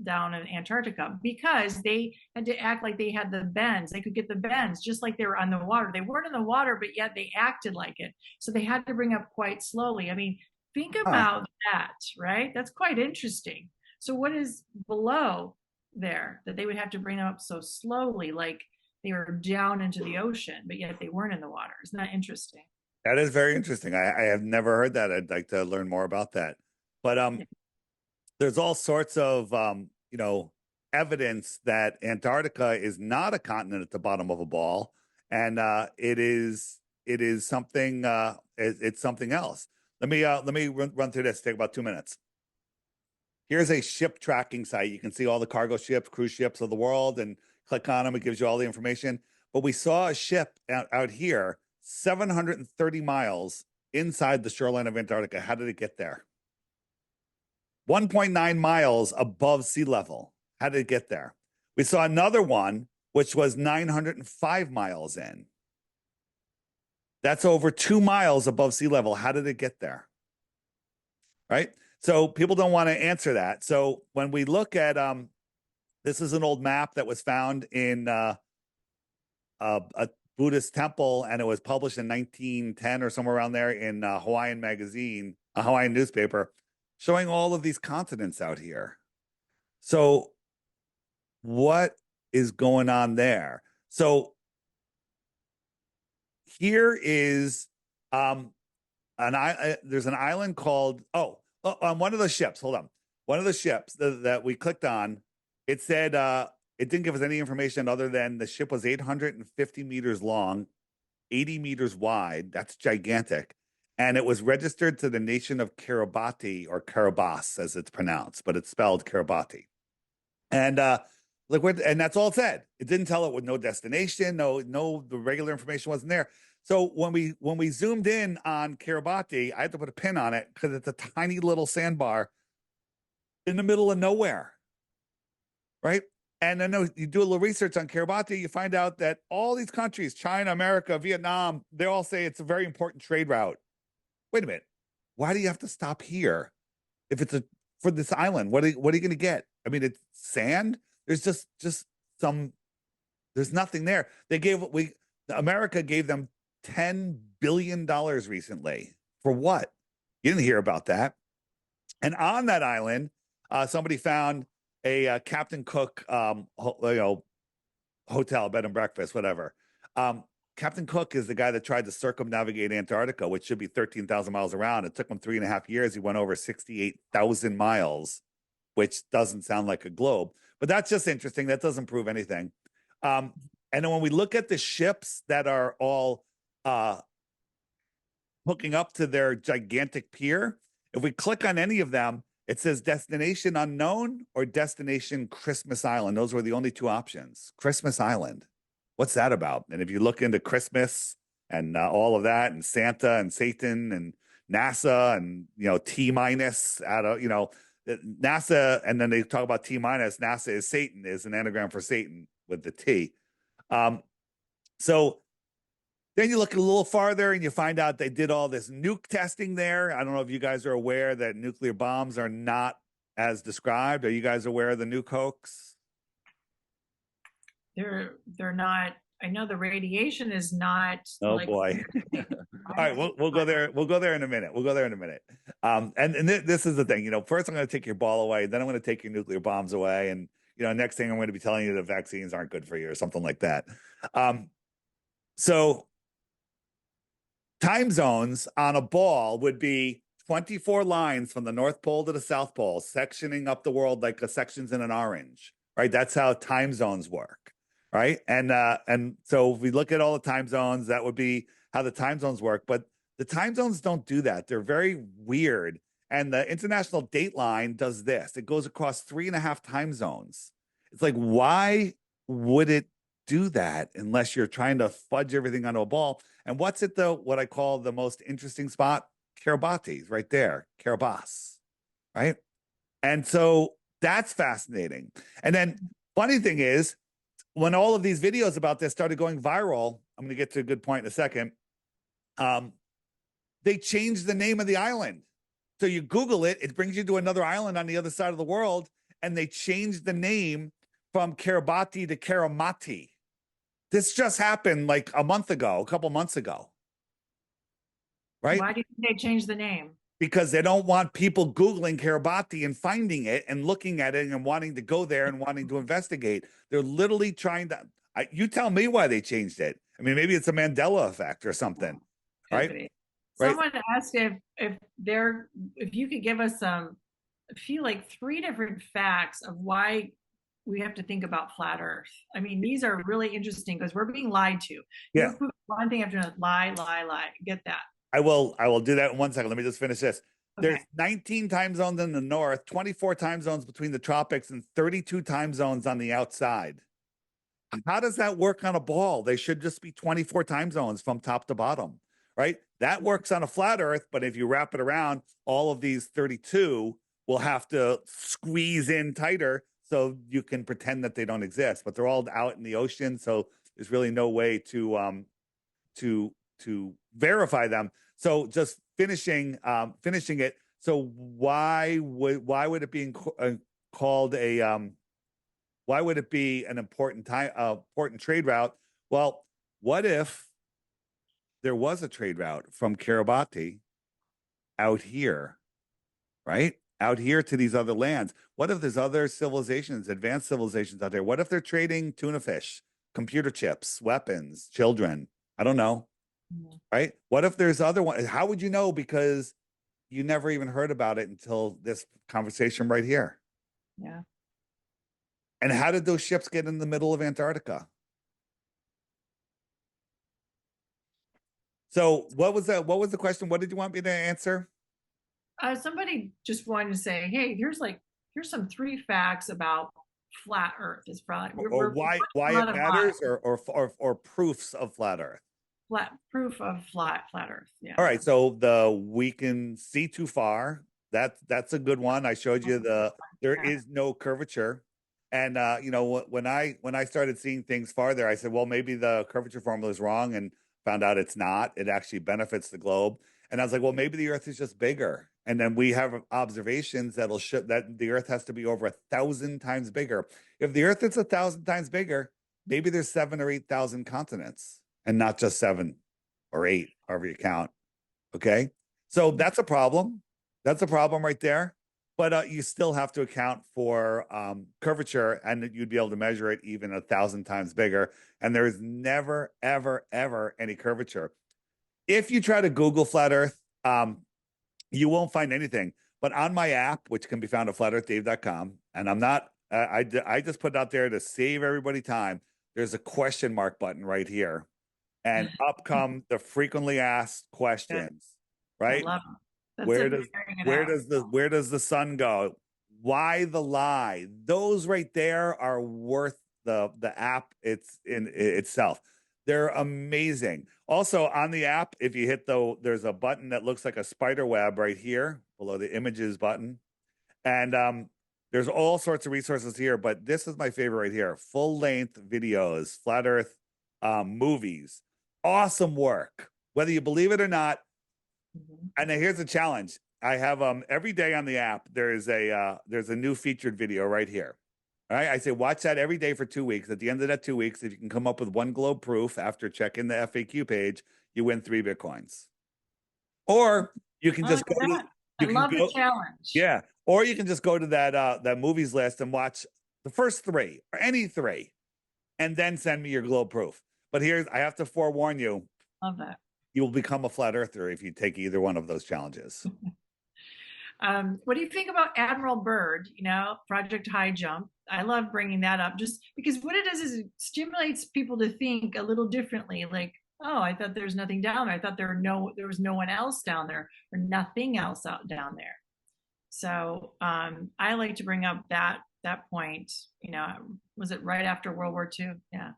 down in Antarctica, because they had to act like they had the bends. They could get the bends just like they were on the water. They weren't in the water, but yet they acted like it. So they had to bring up quite slowly. I mean, think about that, right? That's quite interesting. So what is below there that they would have to bring them up so slowly, like they were down into the ocean, but yet they weren't in the water? Isn't that interesting? That is very interesting. I have never heard that. I'd like to learn more about that. But there's all sorts of evidence that Antarctica is not a continent at the bottom of a ball, and it is something. It's something else. Let me run through this. Take about 2 minutes. Here's a ship tracking site. You can see all the cargo ships, cruise ships of the world, and click on them. It gives you all the information. But we saw a ship out here, 730 miles inside the shoreline of Antarctica. How did it get there? 1.9 miles above sea level. How did it get there? We saw another one, which was 905 miles in. That's over 2 miles above sea level. How did it get there? Right? So people don't want to answer that. So when we look at, this is an old map that was found in a Buddhist temple, and it was published in 1910 or somewhere around there in Hawaiian magazine, a Hawaiian newspaper, showing all of these continents out here. So what is going on there? So here is there's an island called on one of the ships. Hold on. One of the ships that we clicked on, it said it didn't give us any information other than the ship was 850 meters long, 80 meters wide. That's gigantic. And it was registered to the nation of Kiribati, or Kiribati as it's pronounced, but it's spelled Kiribati. And and that's all it said. It didn't tell it with no destination, the regular information wasn't there. So when we zoomed in on Kiribati, I had to put a pin on it because it's a tiny little sandbar in the middle of nowhere, right? And then you do a little research on Kiribati, you find out that all these countries, China, America, Vietnam, they all say it's a very important trade route. Wait a minute. Why do you have to stop here? If it's for this island, what are you going to get? I mean, it's sand. There's just there's nothing there. America gave them $10 billion recently. For what? You didn't hear about that. And on that island, somebody found a Captain Cook, hotel, bed and breakfast, whatever. Captain Cook is the guy that tried to circumnavigate Antarctica, which should be 13,000 miles around. It took him 3.5 years. He went over 68,000 miles, which doesn't sound like a globe, but that's just interesting. That doesn't prove anything. And then when we look at the ships that are all hooking up to their gigantic pier, if we click on any of them, it says destination unknown or destination Christmas Island. Those were the only two options. Christmas Island. What's that about? And if you look into Christmas and all of that, and Santa and Satan and NASA and, T minus out of, NASA, and then they talk about T minus, NASA is Satan, is an anagram for Satan with the T. So then you look a little farther and you find out they did all this nuke testing there. I don't know if you guys are aware that nuclear bombs are not as described. Are you guys aware of the nuke hoax? They're not. I know the radiation is not. Oh boy! All right, we'll go there. We'll go there in a minute. And this is the thing. First I'm going to take your ball away, then I'm going to take your nuclear bombs away, and next thing I'm going to be telling you that vaccines aren't good for you or something like that. So time zones on a ball would be 24 lines from the North Pole to the South Pole, sectioning up the world like the sections in an orange, right? That's how time zones work, right? And so if we look at all the time zones, that would be how the time zones work. But the time zones don't do that. They're very weird. And the International Dateline does this. It goes across 3.5 time zones. It's like, why would it do that unless you're trying to fudge everything onto a ball? And what's at what I call the most interesting spot? Kiribati, right there, Kiribati, right? And so that's fascinating. And then funny thing is, when all of these videos about this started going viral, I'm going to get to a good point in a second. They changed the name of the island. So you Google it, it brings you to another island on the other side of the world, and they changed the name from Kiribati to Karamati. This just happened like a couple months ago. Right? Why do you think they changed the name? Because they don't want people Googling Kiribati and finding it and looking at it and wanting to go there and wanting to investigate. They're literally trying to, you tell me why they changed it. I mean, maybe it's a Mandela effect or something, right? Someone asked if you could give us I feel like 3 different facts of why we have to think about flat Earth. I mean, these are really interesting because we're being lied to. Yeah. One thing after another, lie. Get that. I will do that in 1 second. Let me just finish this. Okay. There's 19 time zones in the north, 24 time zones between the tropics, and 32 time zones on the outside. How does that work on a ball? They should just be 24 time zones from top to bottom, right? That works on a flat Earth, but if you wrap it around, all of these 32 will have to squeeze in tighter so you can pretend that they don't exist, but they're all out in the ocean, so there's really no way to verify them. So just finishing it. So why would it be called a why would it be an important trade route? Well, what if there was a trade route from Kiribati out here, right? Out here to these other lands. What if there's other civilizations, advanced civilizations out there? What if they're trading tuna fish, computer chips, weapons, children? I don't know. Right? What if there's other ones? How would you know? Because you never even heard about it until this conversation right here. Yeah. And how did those ships get in the middle of Antarctica? So what was the question? What did you want me to answer? Somebody just wanted to say, hey, here's some 3 facts about flat Earth. Is probably or why it matters, or proofs of flat Earth. Proof of flat Earth. Yeah. All right. So we can see too far. That's a good one. I showed you there is no curvature. And when I started seeing things farther, I said, well, maybe the curvature formula is wrong, and found out it's not. It actually benefits the globe. And I was like, well, maybe the Earth is just bigger. And then we have observations that'll show that the Earth has to be over 1,000 times bigger. If the Earth is 1,000 times bigger, maybe there's 7,000 or 8,000 continents, and not just 7 or 8, however you count. Okay. So that's a problem. That's a problem right there. but you still have to account for curvature, and you'd be able to measure it even 1,000 times bigger. And there's never, ever, ever any curvature. If you try to Google flat Earth, you won't find anything. But on my app, which can be found at flatearthdave.com, and I'm not, I just put it out there to save everybody time. There's a question mark button right here, and up come the frequently asked questions, I right? love them. That's Where it, does figuring it where out. does the where does the sun go? Why the lie? Those right there are worth the app itself. They're amazing. Also on the app, if you hit there's a button that looks like a spider web right here below the images button. And there's all sorts of resources here, but this is my favorite right here. Full-length videos, flat Earth movies. Awesome work. Whether you believe it or not. And then here's the challenge. I have every day on the app, there's a new featured video right here. All right. I say watch that every day for 2 weeks. At the end of that 2 weeks, if you can come up with one globe proof after checking the FAQ page, you win 3 Bitcoins. Or you can just go to I love the challenge. Yeah. Or you can just go to that movies list and watch the first 3 or any 3, and then send me your globe proof. But I have to forewarn you. Love that. You will become a flat earther if you take either one of those challenges. What do you think about Admiral Byrd, Project High Jump? I love bringing that up just because what it does is it stimulates people to think a little differently. Like, oh, I thought there's nothing down there. I thought there was no one else down there or nothing else out down there. So I like to bring up that point, was it right after World War II? Yeah.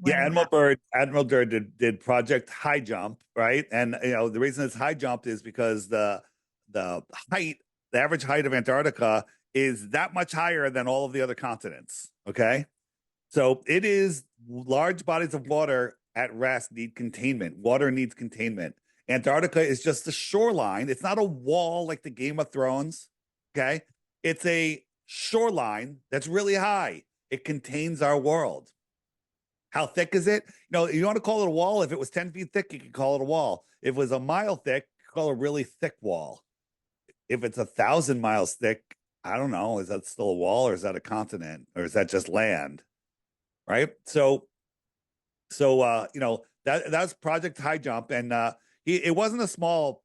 Yeah, Admiral Byrd did Project High Jump, right? And the reason it's high jump is because the average height of Antarctica is that much higher than all of the other continents. Okay, so it is large bodies of water at rest need containment. Water needs containment. Antarctica is just the shoreline. It's not a wall like the Game of Thrones. Okay, it's a shoreline that's really high. It contains our world. How thick is it? You want to call it a wall. If it was 10 feet thick, you could call it a wall. If it was a mile thick, you could call it a really thick wall. If it's 1,000 miles thick, I don't know. Is that still a wall, or is that a continent, or is that just land? Right. So that's Project High Jump, and it wasn't a small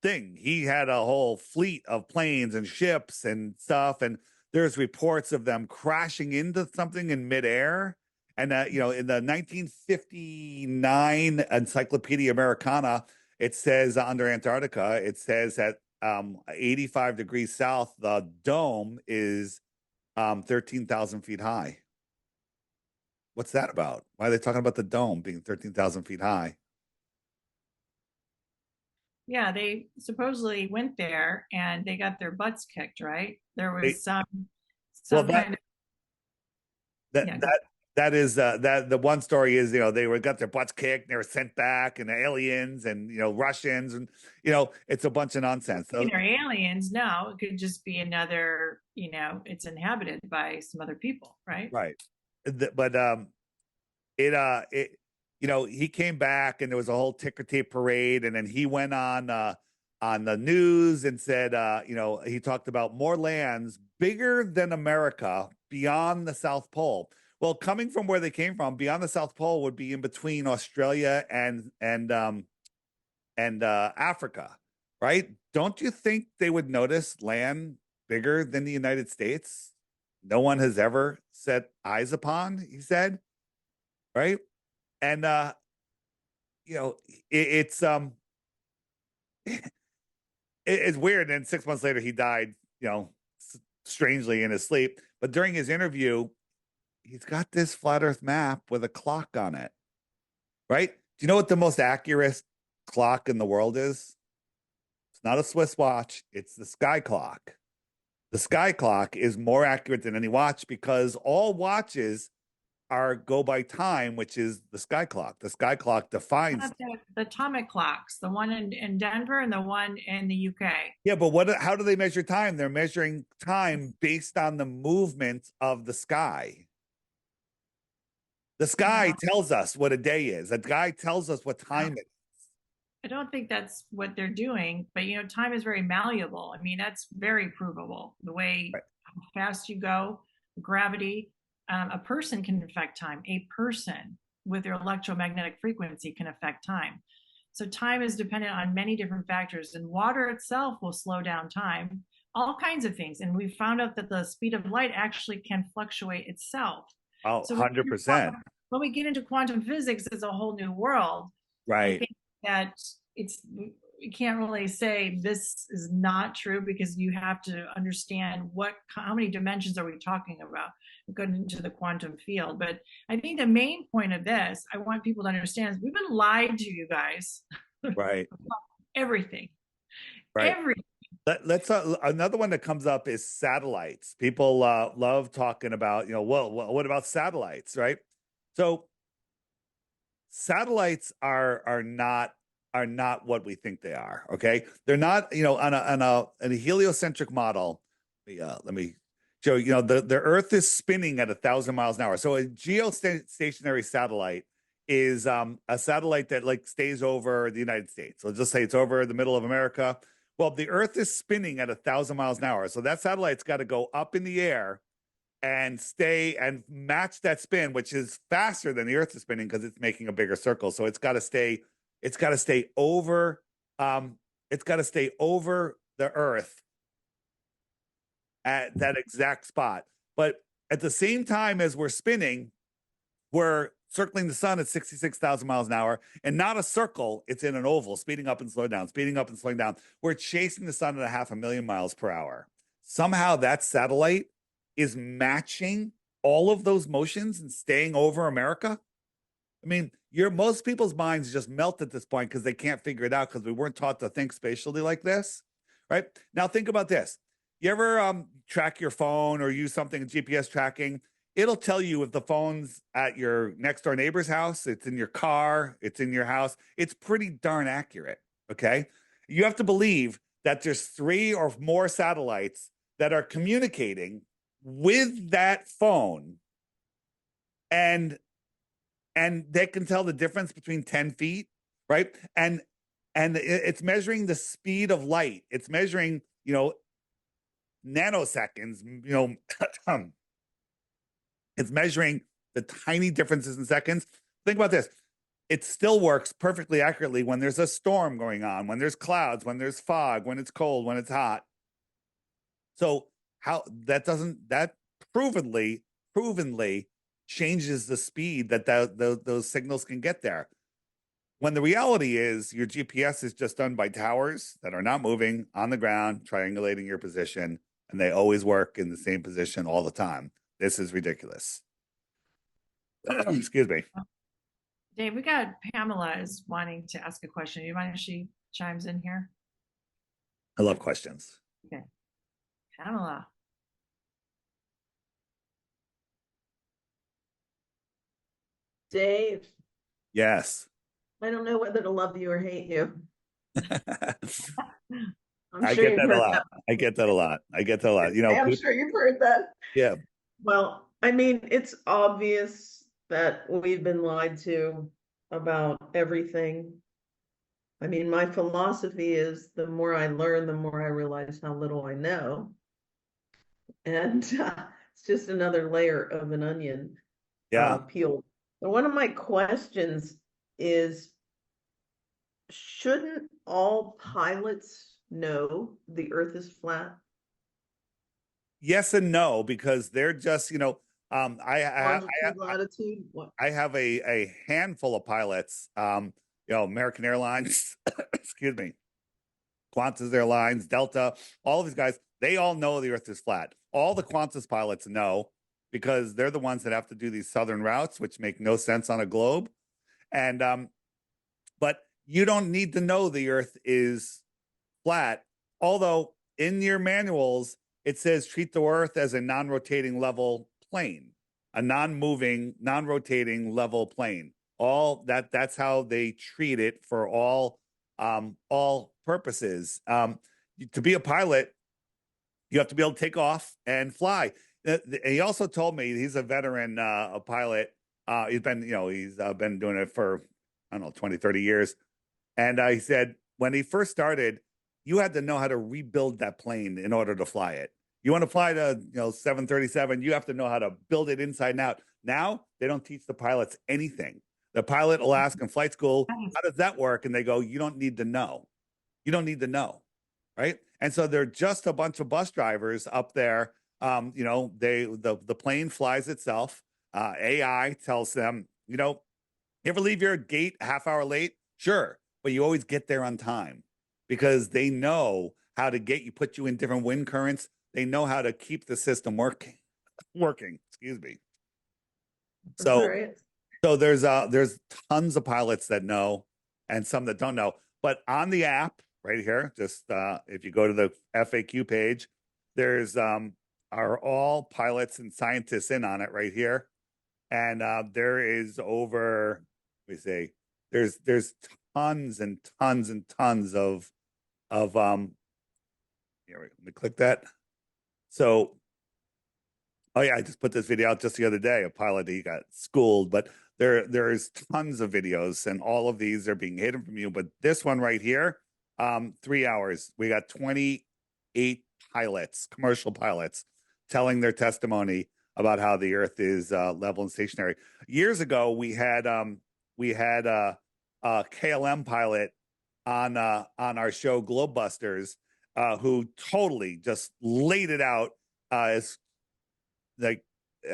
thing. He had a whole fleet of planes and ships and stuff, and there's reports of them crashing into something in midair. And in the 1959 Encyclopedia Americana, it says under Antarctica, it says that 85 degrees south, the dome is 13,000 feet high. What's that about? Why are they talking about the dome being 13,000 feet high? Yeah, they supposedly went there and they got their butts kicked, right? There was some kind of that is that the one story is they got their butts kicked, and they were sent back, and aliens and Russians, and it's a bunch of nonsense. They're aliens. No, it could just be another. It's inhabited by some other people, right? Right, but he came back, and there was a whole ticker tape parade, and then he went on the news and said he talked about more lands bigger than America beyond the South Pole. Well, coming from where they came from, beyond the South Pole would be in between Australia and Africa, right? Don't you think they would notice land bigger than the United States? No one has ever set eyes upon, he said, right? And it's it's weird. And 6 months later, he died, strangely in his sleep. But during his interview, he's got this flat Earth map with a clock on it, right? Do you know what the most accurate clock in the world is? It's not a Swiss watch. It's the sky clock. The sky clock is more accurate than any watch because all watches go by time, which is the sky clock. The sky clock defines the atomic clocks, the one in Denver and the one in the UK. Yeah, but how do they measure time? They're measuring time based on the movement of the sky. The sky tells us what a day is. The sky tells us what time it is. I don't think that's what they're doing, but time is very malleable. I mean, that's very provable. The way Right. how fast you go, gravity, a person can affect time. A person with their electromagnetic frequency can affect time. So time is dependent on many different factors, and water itself will slow down time, all kinds of things. And we found out that the speed of light actually can fluctuate itself. Oh, So 100%. when we get into quantum physics, it's a whole new world. I Right. think that we can't really say this is not true, because you have to understand how many dimensions are we talking about going into the quantum field. But I think the main point of this, I want people to understand, is we've been lied to, you guys. Right. Everything. Right. Everything. Let's another one that comes up is satellites. People love talking about, well, what about satellites, right? So satellites are not what we think they are. Okay, they're not. On a heliocentric model. Let me show you. The Earth is spinning at 1,000 miles an hour. So a geostationary satellite is a satellite that like stays over the United States. So just say it's over the middle of America. Well, the Earth is spinning at 1,000 miles an hour. So that satellite's got to go up in the air and stay and match that spin, which is faster than the Earth is spinning because it's making a bigger circle. So it's got to stay over, it's got to stay over the Earth at that exact spot. But at the same time as we're spinning, we're circling the sun at 66,000 miles an hour, and not a circle. It's in an oval, speeding up and slowing down, speeding up and slowing down. We're chasing the sun at 500,000 miles per hour. Somehow that satellite is matching all of those motions and staying over America. I mean, most people's minds just melt at this point because they can't figure it out because we weren't taught to think spatially like this, right? Now think about this. You ever track your phone or use something GPS tracking? It'll tell you if the phone's at your next door neighbor's house, it's in your car, it's in your house. It's pretty darn accurate, okay? You have to believe that there's 3 or more satellites that are communicating with that phone, and they can tell the difference between 10 feet, right? And it's measuring the speed of light. It's measuring, nanoseconds, it's measuring the tiny differences in seconds. Think about this. It still works perfectly accurately when there's a storm going on, when there's clouds, when there's fog, when it's cold, when it's hot. So how that provenly changes the speed that those signals can get there. When the reality is your GPS is just done by towers that are not moving on the ground, triangulating your position, and they always work in the same position all the time. This is ridiculous. Excuse me. Dave, we got Pamela is wanting to ask a question. Do you mind if she chimes in here? I love questions. Okay. Pamela. Dave, Yes. I don't know whether to love you or hate you. I'm I sure get you've that a heard lot. that. I get that a lot. I'm sure you've heard that. Yeah. Well, I mean, it's obvious that we've been lied to about everything. I mean, my philosophy is the more I learn, the more I realize how little I know. And it's just another layer of an onion Yeah. peeled. And one of my questions is, shouldn't all pilots know the Earth is flat? Yes and no, because they're just, Longitude, latitude, what? I have a handful of pilots, American Airlines, excuse me, Qantas Airlines, Delta, all of these guys, they all know the Earth is flat. All the Qantas pilots know because they're the ones that have to do these southern routes, which make no sense on a globe. And but you don't need to know the Earth is flat. Although in your manuals, it says treat the Earth as a non-rotating level plane, a non-moving, non-rotating level plane. That's how they treat it for all purposes. To be a pilot, you have to be able to take off and fly. He also told me he's a veteran, a pilot. He's been doing it for, I don't know, 20, 30 years. And I said, when he first started, you had to know how to rebuild that plane in order to fly it. You want to fly the 737, you have to know how to build it inside and out. Now they don't teach the pilots anything. The pilot will ask in flight school, how does that work? And they go, you don't need to know. You don't need to know. Right. And so they're just a bunch of bus drivers up there. The plane flies itself. AI tells them, you ever leave your gate a half hour late? Sure. But you always get there on time because they know how to put you in different wind currents. They know how to keep the system working, excuse me. So, so there's tons of pilots that know and some that don't know, but on the app right here, just if you go to the FAQ page, there's are all pilots and scientists in on it right here. And there is over, let me say, there's tons and tons and tons of here, let me click that. So, oh yeah, I just put this video out just the other day. A pilot, he got schooled, but there's tons of videos, and all of these are being hidden from you. But this one right here, 3 hours. We got 28 pilots, commercial pilots, telling their testimony about how the Earth is level and stationary. Years ago, we had a KLM pilot on our show Globebusters, who totally just laid it out as like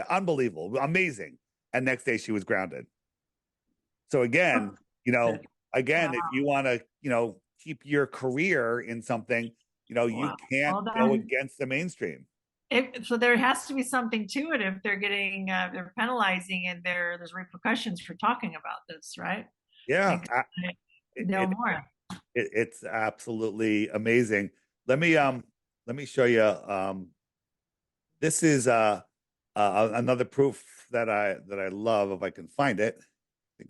unbelievable, amazing. And next day she was grounded. So again, if you want to, keep your career in something, you can't go against the mainstream. So there has to be something to it if they're getting they're penalizing and there's repercussions for talking about this, right? Yeah, more. It's absolutely amazing. Let me show you. This is another proof that I love, if I can find it.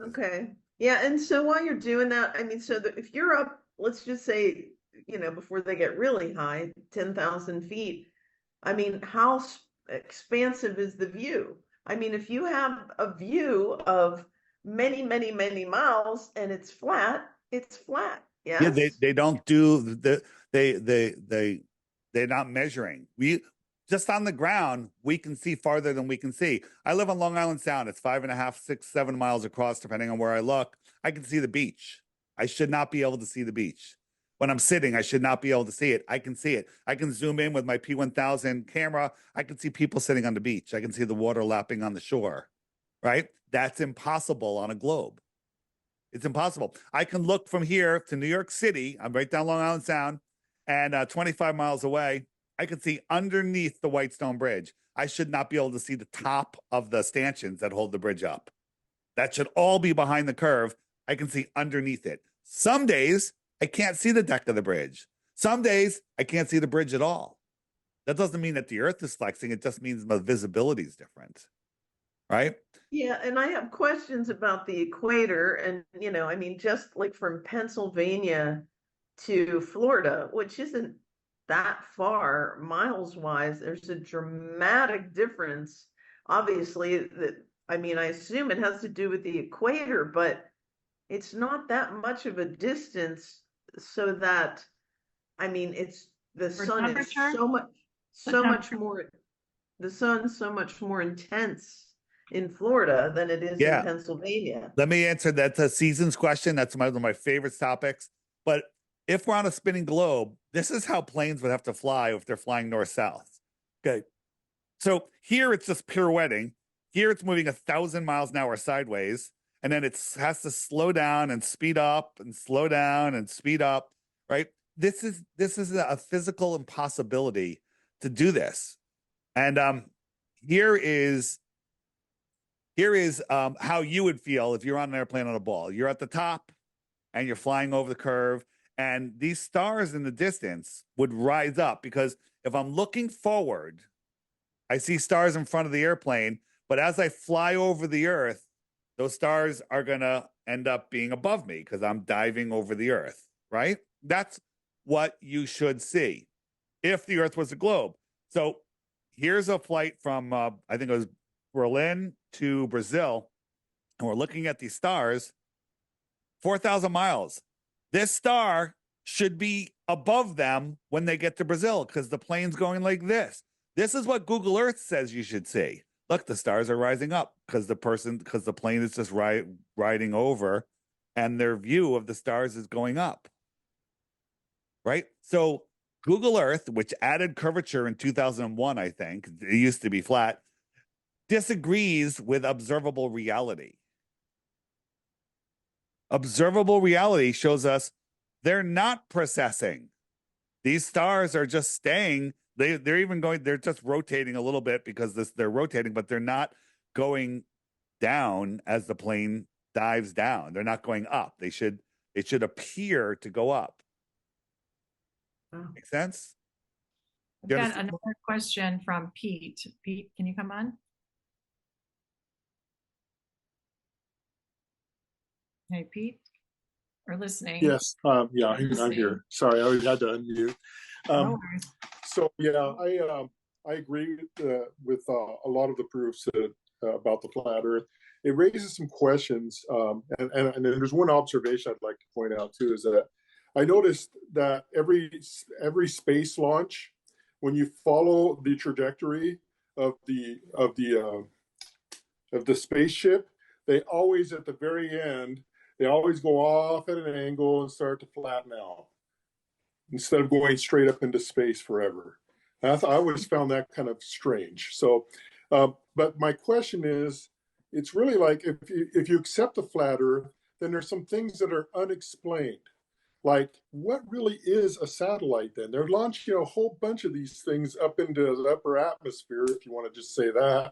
Okay. Yeah, and so while you're doing that, I mean, so if you're up, let's just say, before they get really high, 10,000 feet, I mean, how expansive is the view? I mean, if you have a view of many, many, many miles and it's flat, it's flat. Yes? Yeah, they don't do they're not measuring. We just on the ground, we can see farther than we can see. I live on Long Island Sound. It's 5.5, 6, 7 miles across, depending on where I look. I can see the beach. I should not be able to see the beach. When I'm sitting, I should not be able to see it. I can see it. I can zoom in with my P1000 camera. I can see people sitting on the beach. I can see the water lapping on the shore, right? That's impossible on a globe. It's impossible. I can look from here to New York City. I'm right down Long Island Sound, and 25 miles away, I can see underneath the Whitestone Bridge. I should not be able to see the top of the stanchions that hold the bridge up. That should all be behind the curve. I can see underneath it. Some days, I can't see the deck of the bridge. Some days, I can't see the bridge at all. That doesn't mean that the Earth is flexing. It just means the visibility is different, right? Yeah, and I have questions about the equator. And, I mean, just like from Pennsylvania to Florida, which isn't that far miles wise, there's a dramatic difference. Obviously, I assume it has to do with the equator, but it's not that much of a distance, so that, it's the sun is so much more, the sun's so much more intense in Florida than it is in Pennsylvania. Let me answer that. The seasons question. That's one of my favorite topics. But if we're on a spinning globe, this is how planes would have to fly if they're flying north-south. Okay. So here it's just pirouetting. Here it's moving 1,000 miles an hour sideways. And then it has to slow down and speed up and slow down and speed up, right? This is a physical impossibility to do this. And here is how you would feel if you're on an airplane on a ball. You're at the top and you're flying over the curve, and these stars in the distance would rise up, because if I'm looking forward, I see stars in front of the airplane, but as I fly over the Earth, those stars are going to end up being above me because I'm diving over the Earth, right? That's what you should see if the Earth was a globe. So here's a flight from, I think it was Berlin to Brazil, and we're looking at these stars, 4,000 miles. This star should be above them when they get to Brazil because the plane's going like this. This is what Google Earth says you should see. Look, the stars are rising up because the plane is just riding over, and their view of the stars is going up. Right? So Google Earth, which added curvature in 2001, I think, it used to be flat, disagrees with observable reality. Observable reality shows us they're not precessing. These stars are just staying. They're just rotating a little bit because they're rotating, but they're not going down as the plane dives down. They're not going up. It should appear to go up. Wow. Make sense? I've You got understand? another question from Pete. Pete, can you come on? Hey, Pete, we're listening. Yes, yeah, I'm here. Sorry, I had to unmute. No worries. So yeah, I agree with a lot of the proofs about the flat Earth. It raises some questions, and there's one observation I'd like to point out too, is that I noticed that every space launch, when you follow the trajectory of the spaceship, they always at the very end, they always go off at an angle and start to flatten out instead of going straight up into space forever. I always found that kind of strange. So, but my question is, it's really like if you accept the flat Earth, then there's some things that are unexplained. Like, what really is a satellite then? They're launching a whole bunch of these things up into the upper atmosphere, if you want to just say that.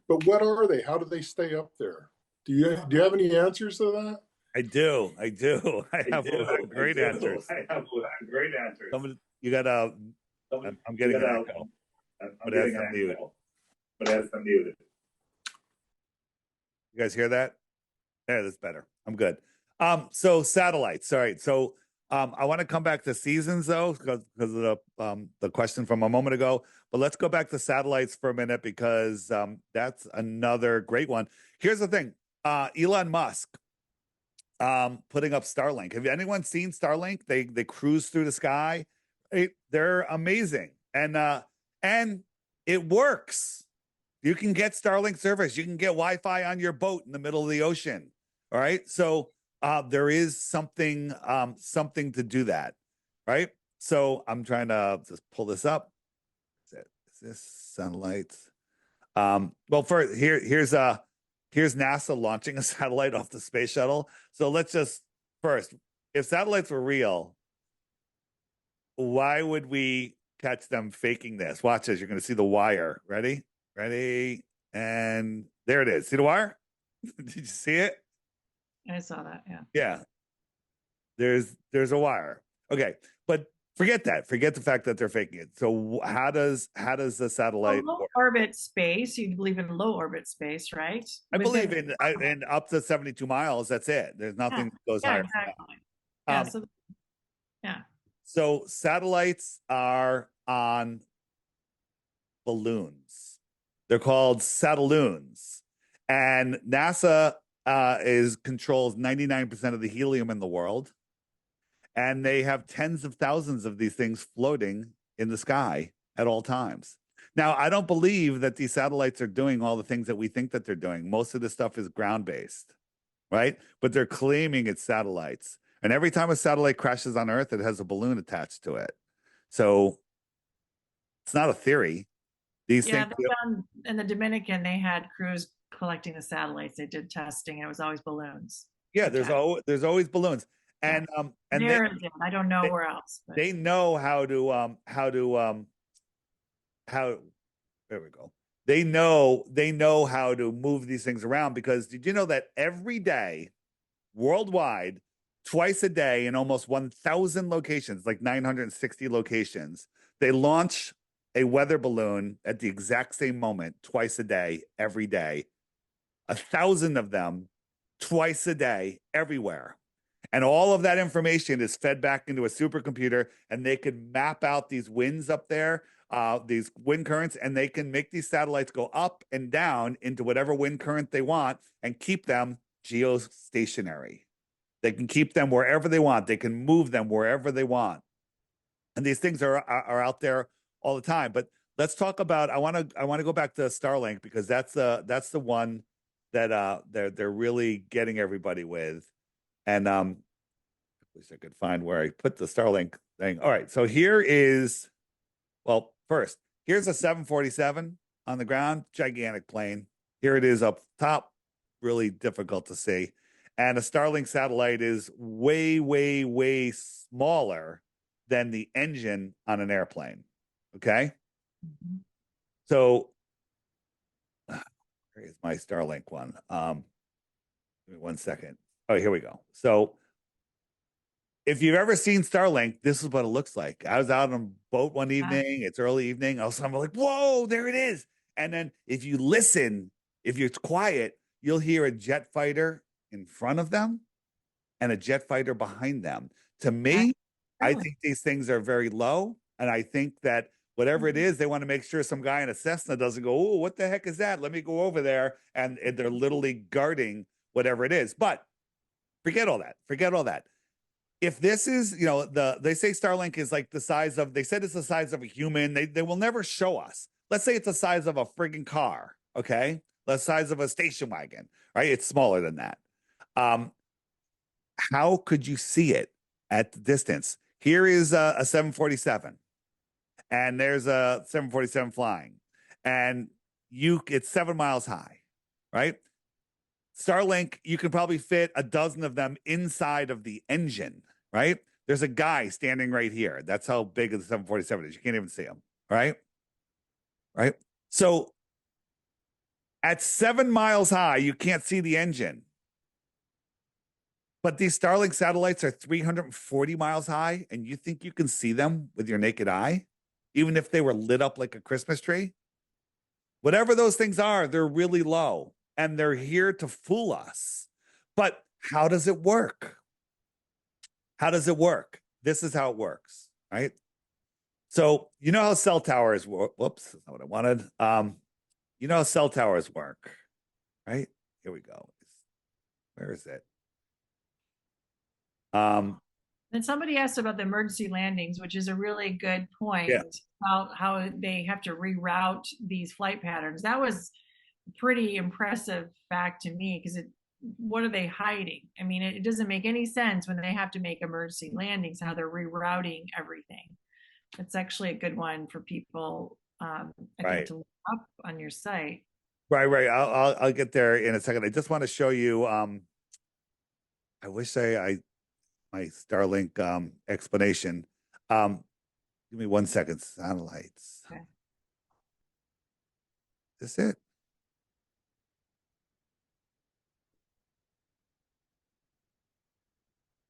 But what are they? How do they stay up there? Do you have any answers to that? I do. I have great answers. Somebody, you got a. I'm getting an echo. But as unmuted. You guys hear that? There, that's better. I'm good. So satellites. All right. So I want to come back to seasons though, because of the question from a moment ago. But let's go back to satellites for a minute because that's another great one. Here's the thing. Elon Musk putting up Starlink. Have anyone seen Starlink? They cruise through the sky. They're amazing. And it works. You can get Starlink service. You can get Wi-Fi on your boat in the middle of the ocean. All right. So there is something to do that. Right. So I'm trying to just pull this up. Is this satellites? Well, first here's NASA launching a satellite off the space shuttle. So let's just first, if satellites were real, why would we catch them faking this? Watch this. You're going to see the wire. Ready? And there it is. See the wire? Did you see it? I saw that. Yeah. Yeah. There's a wire. Okay. But forget that. Forget the fact that they're faking it. So how does the satellite low orbit space? You believe in low orbit space, right? I believe in up to 72 miles. That's it. There's nothing that goes higher. Exactly. So satellites are on balloons. They're called satelloons, and NASA controls 99% of the helium in the world, and they have tens of thousands of these things floating in the sky at all times. Now, I don't believe that these satellites are doing all the things that we think that they're doing. Most of this stuff is ground-based, right? But they're claiming it's satellites. And every time a satellite crashes on Earth, it has a balloon attached to it. So it's not a theory. These things. In the Dominican, they had crews collecting the satellites. They did testing, and it was always balloons. Yeah, there's always balloons. And I don't know where else. But. They know how there we go. They know how to move these things around, because did you know that every day worldwide, twice a day in almost 1,000 locations, like 960 locations, they launch a weather balloon at the exact same moment, twice a day, every day, 1,000 of them twice a day, everywhere. And all of that information is fed back into a supercomputer, and they can map out these winds up there, these wind currents, and they can make these satellites go up and down into whatever wind current they want and keep them geostationary. They can keep them wherever they want. They can move them wherever they want. And these things are out there all the time. But let's talk about. I want to go back to Starlink because that's the one that they're really getting everybody with. And I wish I could find where I put the Starlink thing. All right, so here is, well, first here's a 747 on the ground, gigantic plane. Here it is up top, really difficult to see. And a Starlink satellite is way, way, way smaller than the engine on an airplane. Okay. Mhm. So here's my Starlink one. Give me 1 second. Oh, here we go. So if you've ever seen Starlink, this is what it looks like. I was out on a boat one evening. It's early evening. All of a sudden, I'm like, whoa, there it is. And then if you listen, if you're quiet, you'll hear a jet fighter in front of them and a jet fighter behind them. To me, I think these things are very low. And I think that whatever it is, they want to make sure some guy in a Cessna doesn't go, oh, what the heck is that? Let me go over there. And they're literally guarding whatever it is. But forget all that. Forget all that. If this is, they say Starlink is like the size of, they said it's the size of a human. They will never show us. Let's say it's the size of a friggin' car. Okay. The size of a station wagon, right? It's smaller than that. How could you see it at the distance? Here is a 747 and there's a 747 flying and it's 7 miles high, right? Starlink, you can probably fit a dozen of them inside of the engine, right? There's a guy standing right here. That's how big the 747 is. You can't even see him, right? Right? So at 7 miles high, you can't see the engine. But these Starlink satellites are 340 miles high, and you think you can see them with your naked eye, even if they were lit up like a Christmas tree? Whatever those things are, they're really low, and they're here to fool us. But how does it work? How does it work? This is how it works, right? So you know how cell towers work. Whoops, that's not what I wanted. You know how cell towers work, right? Here we go. Where is it? Then somebody asked about the emergency landings, which is a really good point about how they have to reroute these flight patterns. That was a pretty impressive fact to me because what are they hiding? I mean, it doesn't make any sense when they have to make emergency landings, how they're rerouting everything. It's actually a good one for people, I think, to look up on your site. Right. I'll get there in a second. I just want to show you. I wish my Starlink explanation. Give me 1 second. Satellites. Okay. Is this it?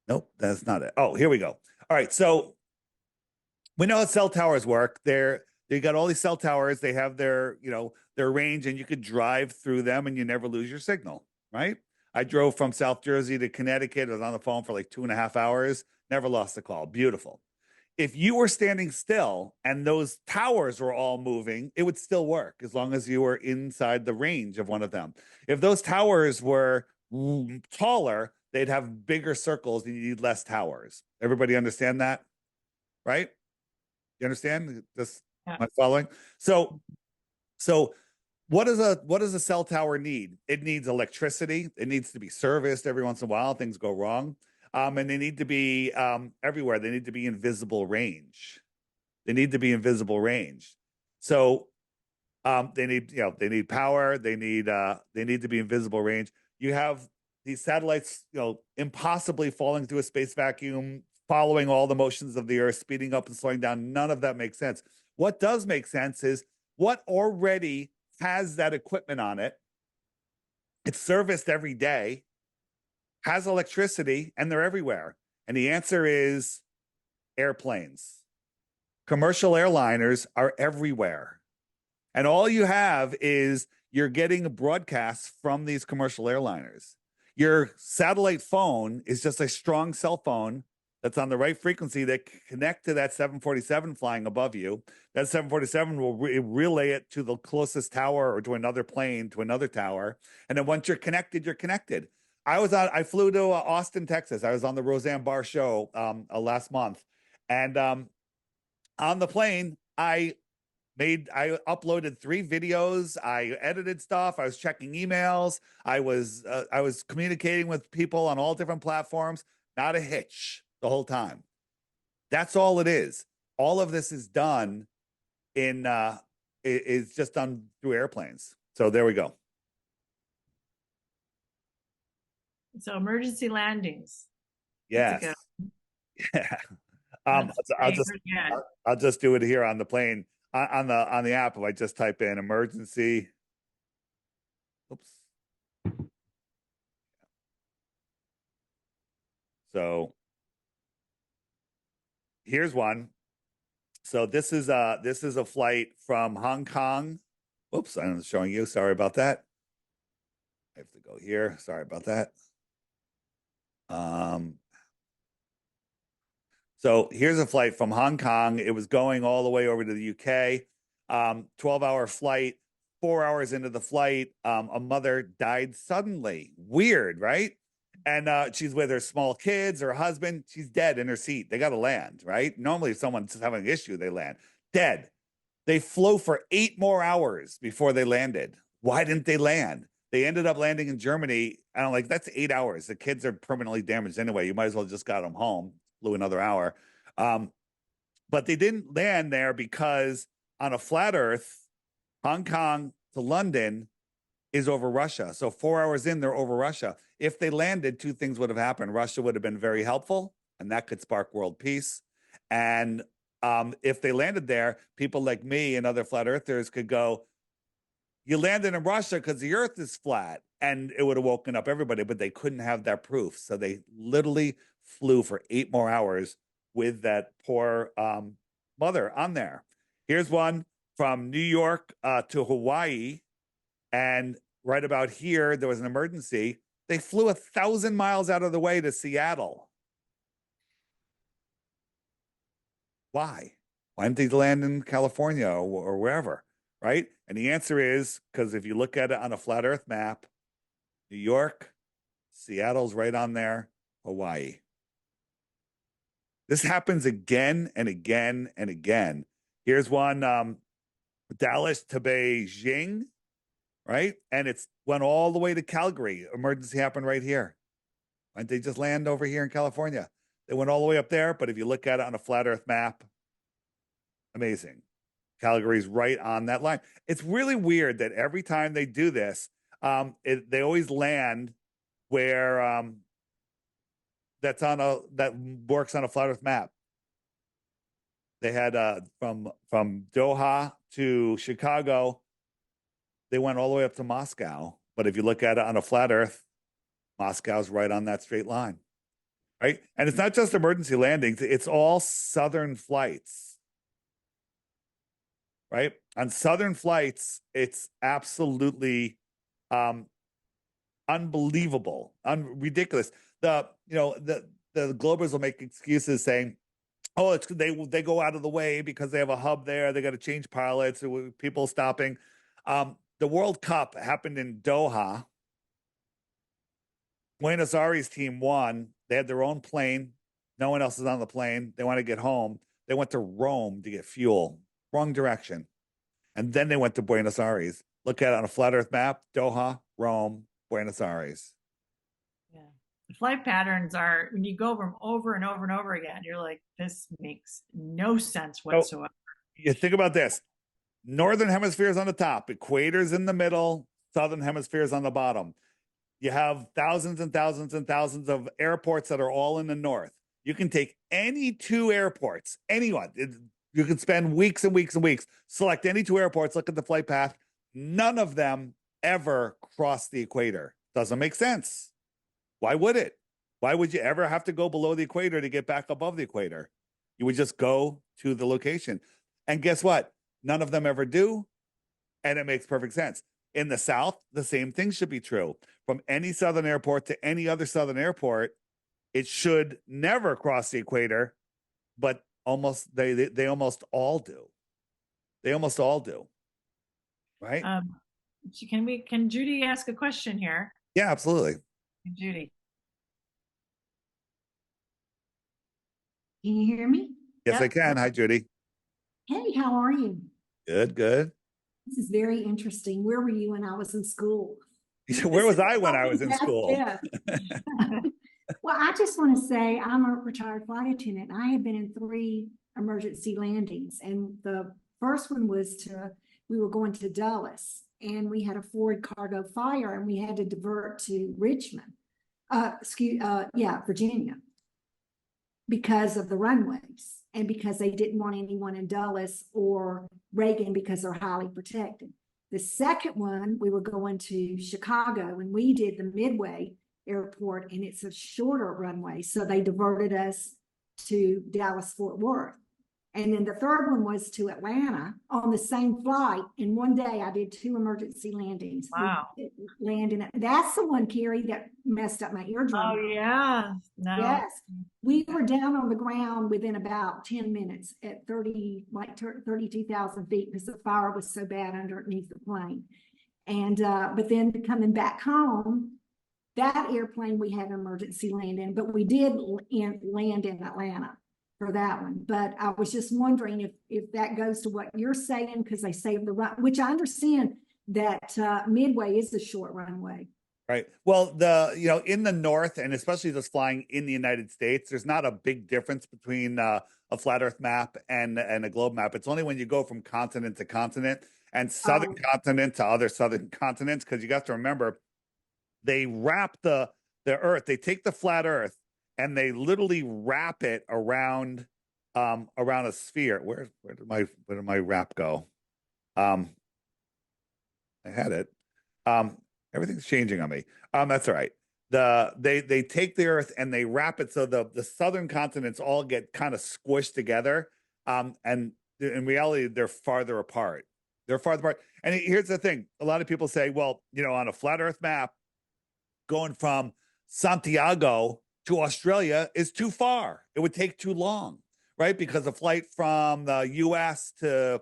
Nope, that's not it. Oh, here we go. All right, so we know how cell towers work. They got all these cell towers. They have their range, and you could drive through them, and you never lose your signal, right? I drove from South Jersey to Connecticut. I was on the phone for like 2.5 hours. Never lost a call. Beautiful. If you were standing still and those towers were all moving, it would still work as long as you were inside the range of one of them. If those towers were taller, they'd have bigger circles and you need less towers. Everybody understand that? Right? You understand this? Yeah. Am I following? So what does a cell tower need? It needs electricity. It needs to be serviced every once in a while. Things go wrong. And they need to be everywhere. They need to be in visible range. They need to be in visible range. So they need power. They need to be in visible range. You have these satellites, impossibly falling through a space vacuum, following all the motions of the Earth, speeding up and slowing down. None of that makes sense. What does make sense is what already has that equipment on it. It's serviced every day, has electricity, and they're everywhere. And the answer is airplanes. Commercial airliners are everywhere. And all you have is you're getting broadcasts from these commercial airliners. Your satellite phone is just a strong cell phone that's on the right frequency that can connect to that 747 flying above you. That 747 will relay it to the closest tower or to another plane, to another tower. And then once you're connected, you're connected. I flew to Austin, Texas. I was on the Roseanne Barr show last month, and on the plane, I uploaded 3 videos. I edited stuff. I was checking emails. I was communicating with people on all different platforms. Not a hitch the whole time. That's all it is. All of this is done in is just done through airplanes. So there we go. So emergency landings. Yes. Yeah. I'll just do it here on the plane on the app. If I just type in emergency. Oops. So here's one. So this is a flight from Hong Kong. Oops, I'm showing you. Sorry about that. I have to go here. Sorry about that. So here's a flight from Hong Kong. It was going all the way over to the UK. 12-hour flight. 4 hours into the flight, a mother died suddenly. Weird, right? And she's with her small kids, her husband. She's dead in her seat. They got to land, right? Normally, if someone's having an issue, they land. Dead. They flew for 8 more hours before they landed. Why didn't they land? They ended up landing in Germany. And I'm like, that's 8 hours. The kids are permanently damaged anyway. You might as well just got them home. Flew another hour. But they didn't land there because on a flat Earth, Hong Kong to London is over Russia. So 4 hours in, they're over Russia. If they landed, 2 things would have happened. Russia would have been very helpful, and that could spark world peace. And if they landed there, people like me and other flat earthers could go, you landed in Russia because the earth is flat, and it would have woken up everybody, but they couldn't have that proof. So they literally flew for 8 more hours with that poor mother on there. Here's one from New York to Hawaii. And right about here, there was an emergency. They flew 1,000 miles out of the way to Seattle. Why? Why didn't they land in California or wherever, right? And the answer is because if you look at it on a flat Earth map, New York, Seattle's right on there, Hawaii. This happens again and again and again. Here's one, Dallas to Beijing, right? And it's went all the way to Calgary. Emergency happened right here. Why didn't they just land over here in California? They went all the way up there, but if you look at it on a flat Earth map, amazing. Calgary's right on that line. It's really weird that every time they do this, they always land where that works on a flat Earth map. They had from Doha to Chicago, they went all the way up to Moscow. But if you look at it on a flat Earth, Moscow's right on that straight line, right? And it's not just emergency landings; it's all southern flights, right? On southern flights, it's absolutely unbelievable, ridiculous. The Globers will make excuses saying, "Oh, they go out of the way because they have a hub there. They got to change pilots. People stopping." The World Cup happened in Doha. Buenos Aires team won. They had their own plane. No one else is on the plane. They want to get home. They went to Rome to get fuel. Wrong direction. And then they went to Buenos Aires. Look at it on a flat Earth map. Doha, Rome, Buenos Aires. Yeah. The flight patterns are, when you go over them over and over and over again, you're like, this makes no sense whatsoever. So, you think about this. Northern hemisphere is on the top, equator's in the middle, southern hemisphere is on the bottom. You have thousands and thousands and thousands of airports that are all in the north. You can take any 2 airports, anyone. You can spend weeks and weeks and weeks, select any 2 airports, look at the flight path. None of them ever cross the equator. Doesn't make sense. Why would it? Why would you ever have to go below the equator to get back above the equator? You would just go to the location. And guess what? None of them ever do. And it makes perfect sense. In the South, the same thing should be true. From any southern airport to any other southern airport, it should never cross the equator, but they almost all do. They almost all do. Right? Can Judy ask a question here? Yeah, absolutely. Judy. Can you hear me? Yes, I Yep. can. Hi, Judy. Hey, how are you? Good, good. This is very interesting. Where were you when I was in school? Where was I when I was in That's school? it. Well, I just want to say I'm a retired flight attendant. I have been in 3 emergency landings, and the first one was we were going to Dulles, and we had a Ford cargo fire, and we had to divert to Richmond, Virginia, because of the runways and because they didn't want anyone in Dulles or Reagan because they're highly protected. The second one, we were going to Chicago, and we did the Midway Airport, and it's a shorter runway. So they diverted us to Dallas Fort Worth. And then the third one was to Atlanta on the same flight. And one day I did 2 emergency landings. Wow. That's the one, Carrie, that messed up my eardrum. Oh yeah. No. Yes. We were down on the ground within about 10 minutes at 32,000 feet because the fire was so bad underneath the plane. And but then coming back home, that airplane we had an emergency land in, but we did land in Atlanta for that one. But I was just wondering if that goes to what you're saying, because they saved the run, which I understand that Midway is a short runway. Right. Well, in the north, and especially just flying in the United States, there's not a big difference between a flat Earth map and a globe map. It's only when you go from continent to continent and southern continent to other southern continents, because you got to remember, they wrap the Earth. They take the flat Earth and they literally wrap it around a sphere. Where did my wrap go? I had it. Everything's changing on me. That's all right. They take the Earth and they wrap it so the southern continents all get kind of squished together. And in reality, they're farther apart. They're farther apart. And here's the thing: a lot of people say, well, on a flat Earth map, going from Santiago to Australia is too far. It would take too long, right? Because a flight from the U.S. to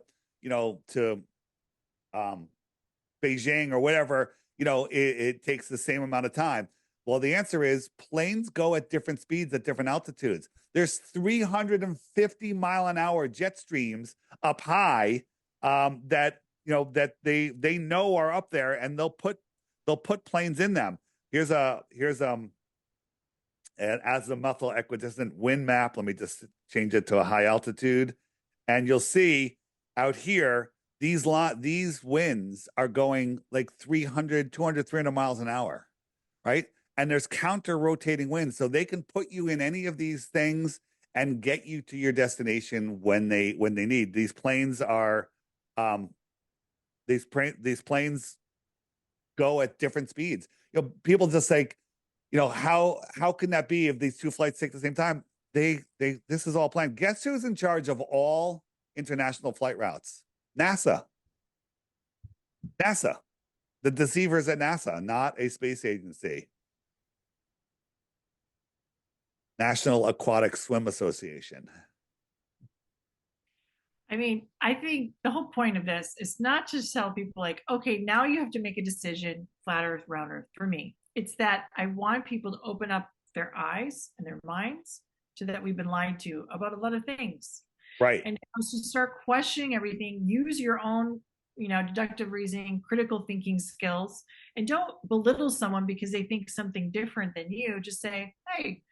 Beijing or whatever, it takes the same amount of time. Well, the answer is planes go at different speeds at different altitudes. There's 350-mile-an-hour jet streams up high that they know are up there, and they'll put planes in them. Here's an azimuthal equidistant wind map. Let me just change it to a high altitude, and you'll see out here these winds are going like 200, 300 miles an hour, right? And there's counter rotating winds, so they can put you in any of these things and get you to your destination when they need. These planes are these planes go at different speeds. People just like, how can that be if these 2 flights take the same time? This is all planned. Guess who's in charge of all international flight routes? NASA. The deceivers at NASA, not a space agency. National Aquatic Swim Association. I mean, I think the whole point of this is not to tell people like, okay, now you have to make a decision, flat Earth, round Earth, for me. It's that I want people to open up their eyes and their minds to that we've been lied to about a lot of things. Right. And to start questioning everything, use your own, deductive reasoning, critical thinking skills, and don't belittle someone because they think something different than you. Just say, hey,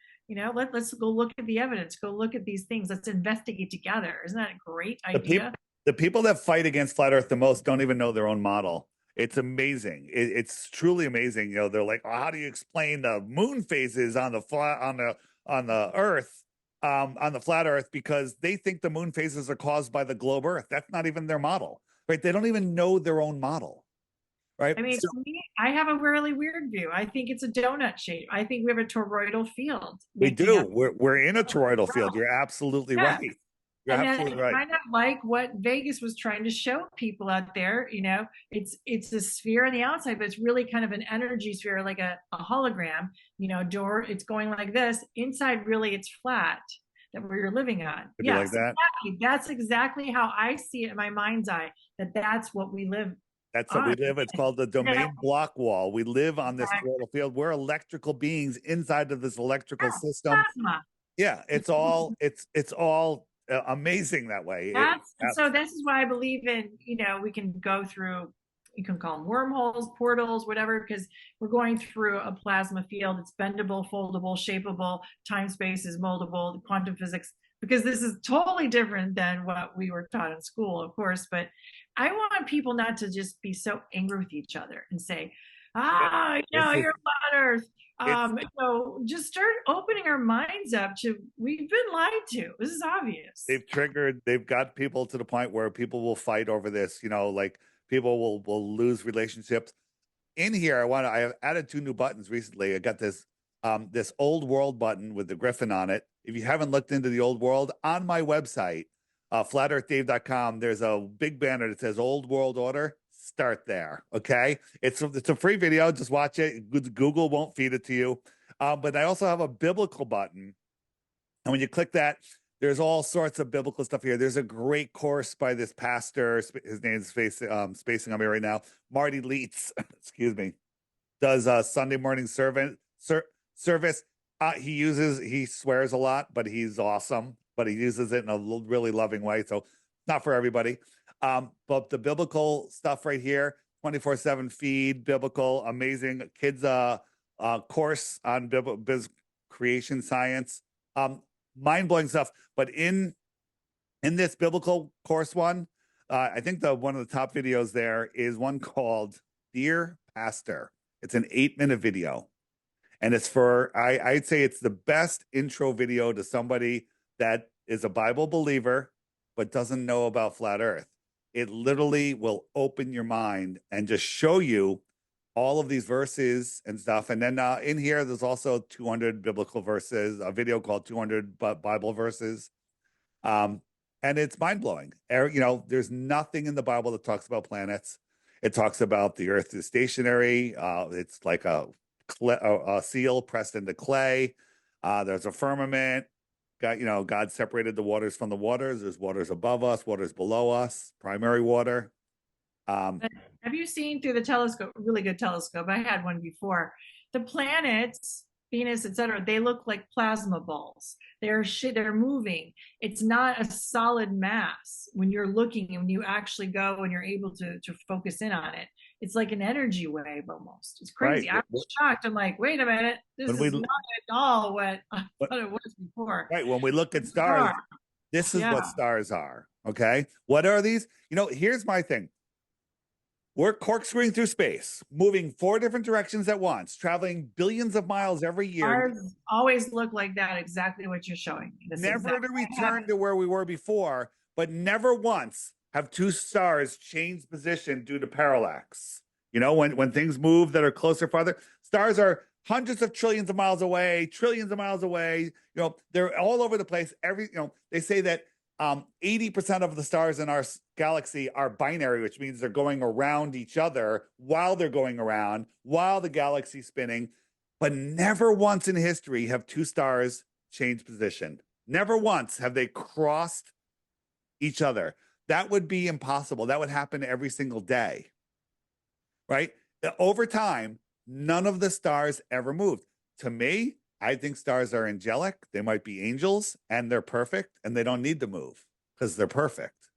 let's go look at the evidence, go look at these things. Let's investigate together. Isn't that a great idea? The people that fight against flat Earth the most don't even know their own model. It's amazing. It's truly amazing. They're like, oh, how do you explain the moon phases on the Earth, on the flat Earth? Because they think the moon phases are caused by the globe Earth. That's not even their model, right? They don't even know their own model, right? I mean, to me, I have a really weird view. I think it's a donut shape. I think we have a toroidal field. We do. We're in a toroidal field. You're absolutely right. You're absolutely right. I kind of like what Vegas was trying to show people out there. It's a sphere on the outside, but it's really kind of an energy sphere, like a hologram. It's going like this. Inside, really, it's flat. That we're living on. Yes, like that. Exactly. That's exactly how I see it in my mind's eye. That's what we live. That's what we live. It's called the Yeah. domain block wall. We live on this toroidal field. We're electrical beings inside of this electrical system. Plasma. Yeah, it's all amazing that way. So this is why I believe in, we can go through, you can call them wormholes, portals, whatever, because we're going through a plasma field. It's bendable, foldable, shapeable, time space is moldable, quantum physics, because this is totally different than what we were taught in school, of course. But I want people not to just be so angry with each other and say, you're flat earth. So just start opening our minds up to, we've been lied to. This is obvious. They've got people to the point where people will fight over this, like people will lose relationships. In here, I have added 2 new buttons recently. I got this old world button with the griffin on it. If you haven't looked into the old world, on my website, flatearthdave.com, there's a big banner that says Old World Order. Start there, okay? It's a free video. Just watch it. Google won't feed it to you. But I also have a biblical button. And when you click that, there's all sorts of biblical stuff here. There's a great course by this pastor. His name's spacing on me right now. Marty Leitz, excuse me, does a Sunday morning service. He swears a lot, but he's awesome. But he uses it in a really loving way. So not for everybody. But the biblical stuff right here, 24/7 feed, biblical, amazing kids course on biz creation science, mind-blowing stuff. But in this biblical course one, I think one of the top videos there is one called Dear Pastor. It's an 8-minute video. And it's I'd say it's the best intro video to somebody that is a Bible believer, but doesn't know about flat earth. It literally will open your mind and just show you all of these verses and stuff. And then in here, there's also 200 biblical verses, a video called 200 Bible verses. And it's mind-blowing. There's nothing in the Bible that talks about planets. It talks about the earth is stationary. It's like a seal pressed into clay. There's a firmament. God separated the waters from the waters. There's waters above us, waters below us, primary water. Have you seen through the telescope, really good telescope? I had one before. The planets, Venus, etc., they look like plasma balls. They're moving. It's not a solid mass when you're looking and when you actually go and you're able to focus in on it. It's like an energy wave almost. It's crazy. Right. I was shocked. I'm like, wait a minute. This is not at all what I thought it was before. Right. When we look at stars, this is what stars are. Okay. What are these? Here's my thing. We're corkscrewing through space, moving 4 different directions at once, traveling billions of miles every year. Stars always look like that, exactly what you're showing me. Never to return to where we were before, but never once have 2 stars changed position due to parallax. When things move that are closer, farther, stars are hundreds of trillions of miles away, trillions of miles away. They're all over the place. They say that 80% of the stars in our galaxy are binary, which means they're going around each other while they're going around, while the galaxy's spinning. But never once in history have 2 stars changed position. Never once have they crossed each other. That would be impossible. That would happen every single day, right? Over time, none of the stars ever moved. To me, I think stars are angelic. They might be angels, and they're perfect, and they don't need to move because they're perfect.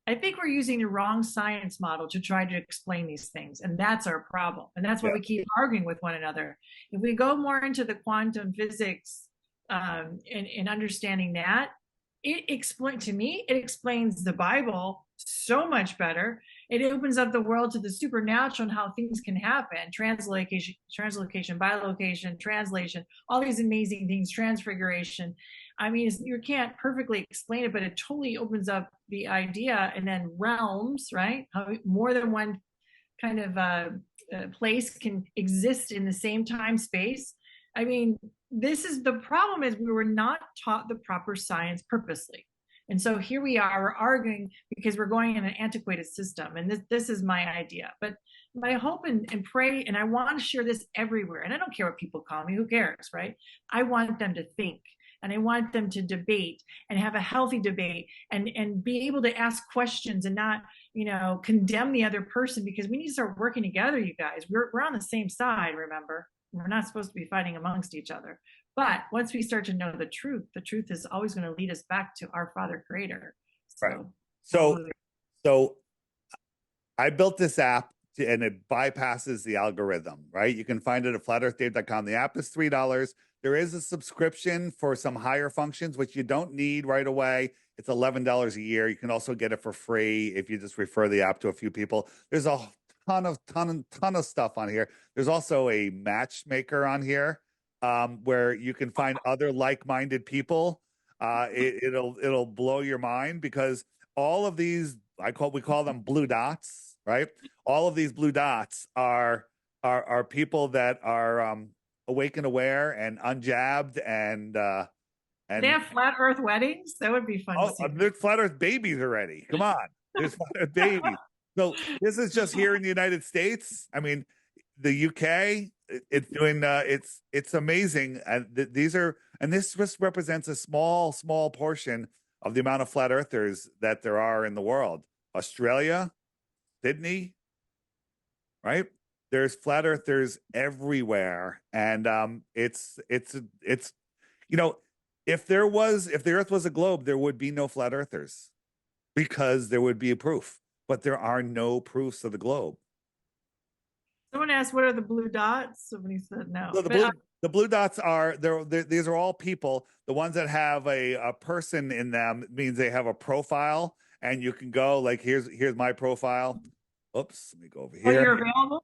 I think we're using the wrong science model to try to explain these things, and that's our problem. And that's why we keep arguing with one another. If we go more into the quantum physics and understanding that, it explains the Bible so much better. It opens up the world to the supernatural and how things can happen. Translocation, bilocation, translation, all these amazing things, transfiguration. I mean, you can't perfectly explain it, but it totally opens up the idea. And then realms, right? How more than one kind of place can exist in the same time space. I mean, this is the problem, is we were not taught the proper science purposely. And so here we are, we're arguing because we're going in an antiquated system. And this is my idea. But my hope and pray, and I want to share this everywhere. And I don't care what people call me, who cares, right? I want them to think. and I want them to debate and have a healthy debate and be able to ask questions and not, condemn the other person, because we need to start working together, you guys. We're on the same side, remember? We're not supposed to be fighting amongst each other. But once we start to know the truth is always going to lead us back to our Father Creator. So, right. So I built this app and it bypasses the algorithm, right? You can find it at flatearthdave.com. The app is $3. There is a subscription for some higher functions, which you don't need right away. It's $11 a year. You can also get it for free if you just refer the app to a few people. There's a ton of stuff on here. There's also a matchmaker on here, where you can find other like-minded people. It'll blow your mind, because all of these, we call them blue dots, right? All of these blue dots are people that are awake and aware and unjabbed and they have flat Earth weddings. That would be fun. Oh, there's flat Earth babies already. Come on, there's flat Earth babies. So this is just here in the United States. I mean, the UK, it's doing it's amazing. And this just represents a small portion of the amount of flat earthers that there are in the world. Australia, Sydney, right? There's flat earthers everywhere. And it's if the earth was a globe, there would be no flat earthers, because there would be a proof, but there are no proofs of the globe. Someone asked, what are the blue dots? Somebody said no. So the blue dots are these are all people. The ones that have a person in them means they have a profile, and you can go like, here's my profile. Oops, let me go over here. Oh, you're available?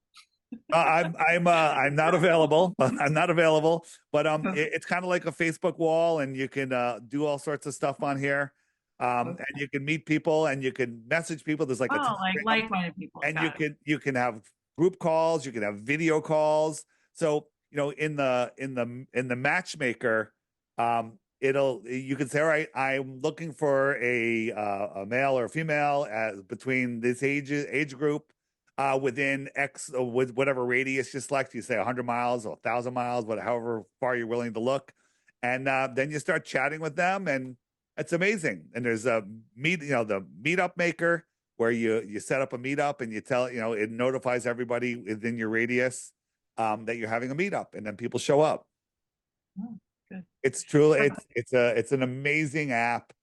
I'm not available. I'm not available, but it's kind of like a Facebook wall, and you can do all sorts of stuff on here. And you can meet people, and you can message people. There's like like-minded people, and you can have group calls, you can have video calls. So in the matchmaker, you can say, all right, I'm looking for a male or a female between this age group, within X, with whatever radius you select. You say 100 miles or 1,000 miles, however far you're willing to look, and then you start chatting with them, and it's amazing. And there's the meetup maker, where you set up a meetup, and you tell, it notifies everybody within your radius that you're having a meetup, and then people show up. Oh, good. It's truly it's an amazing app.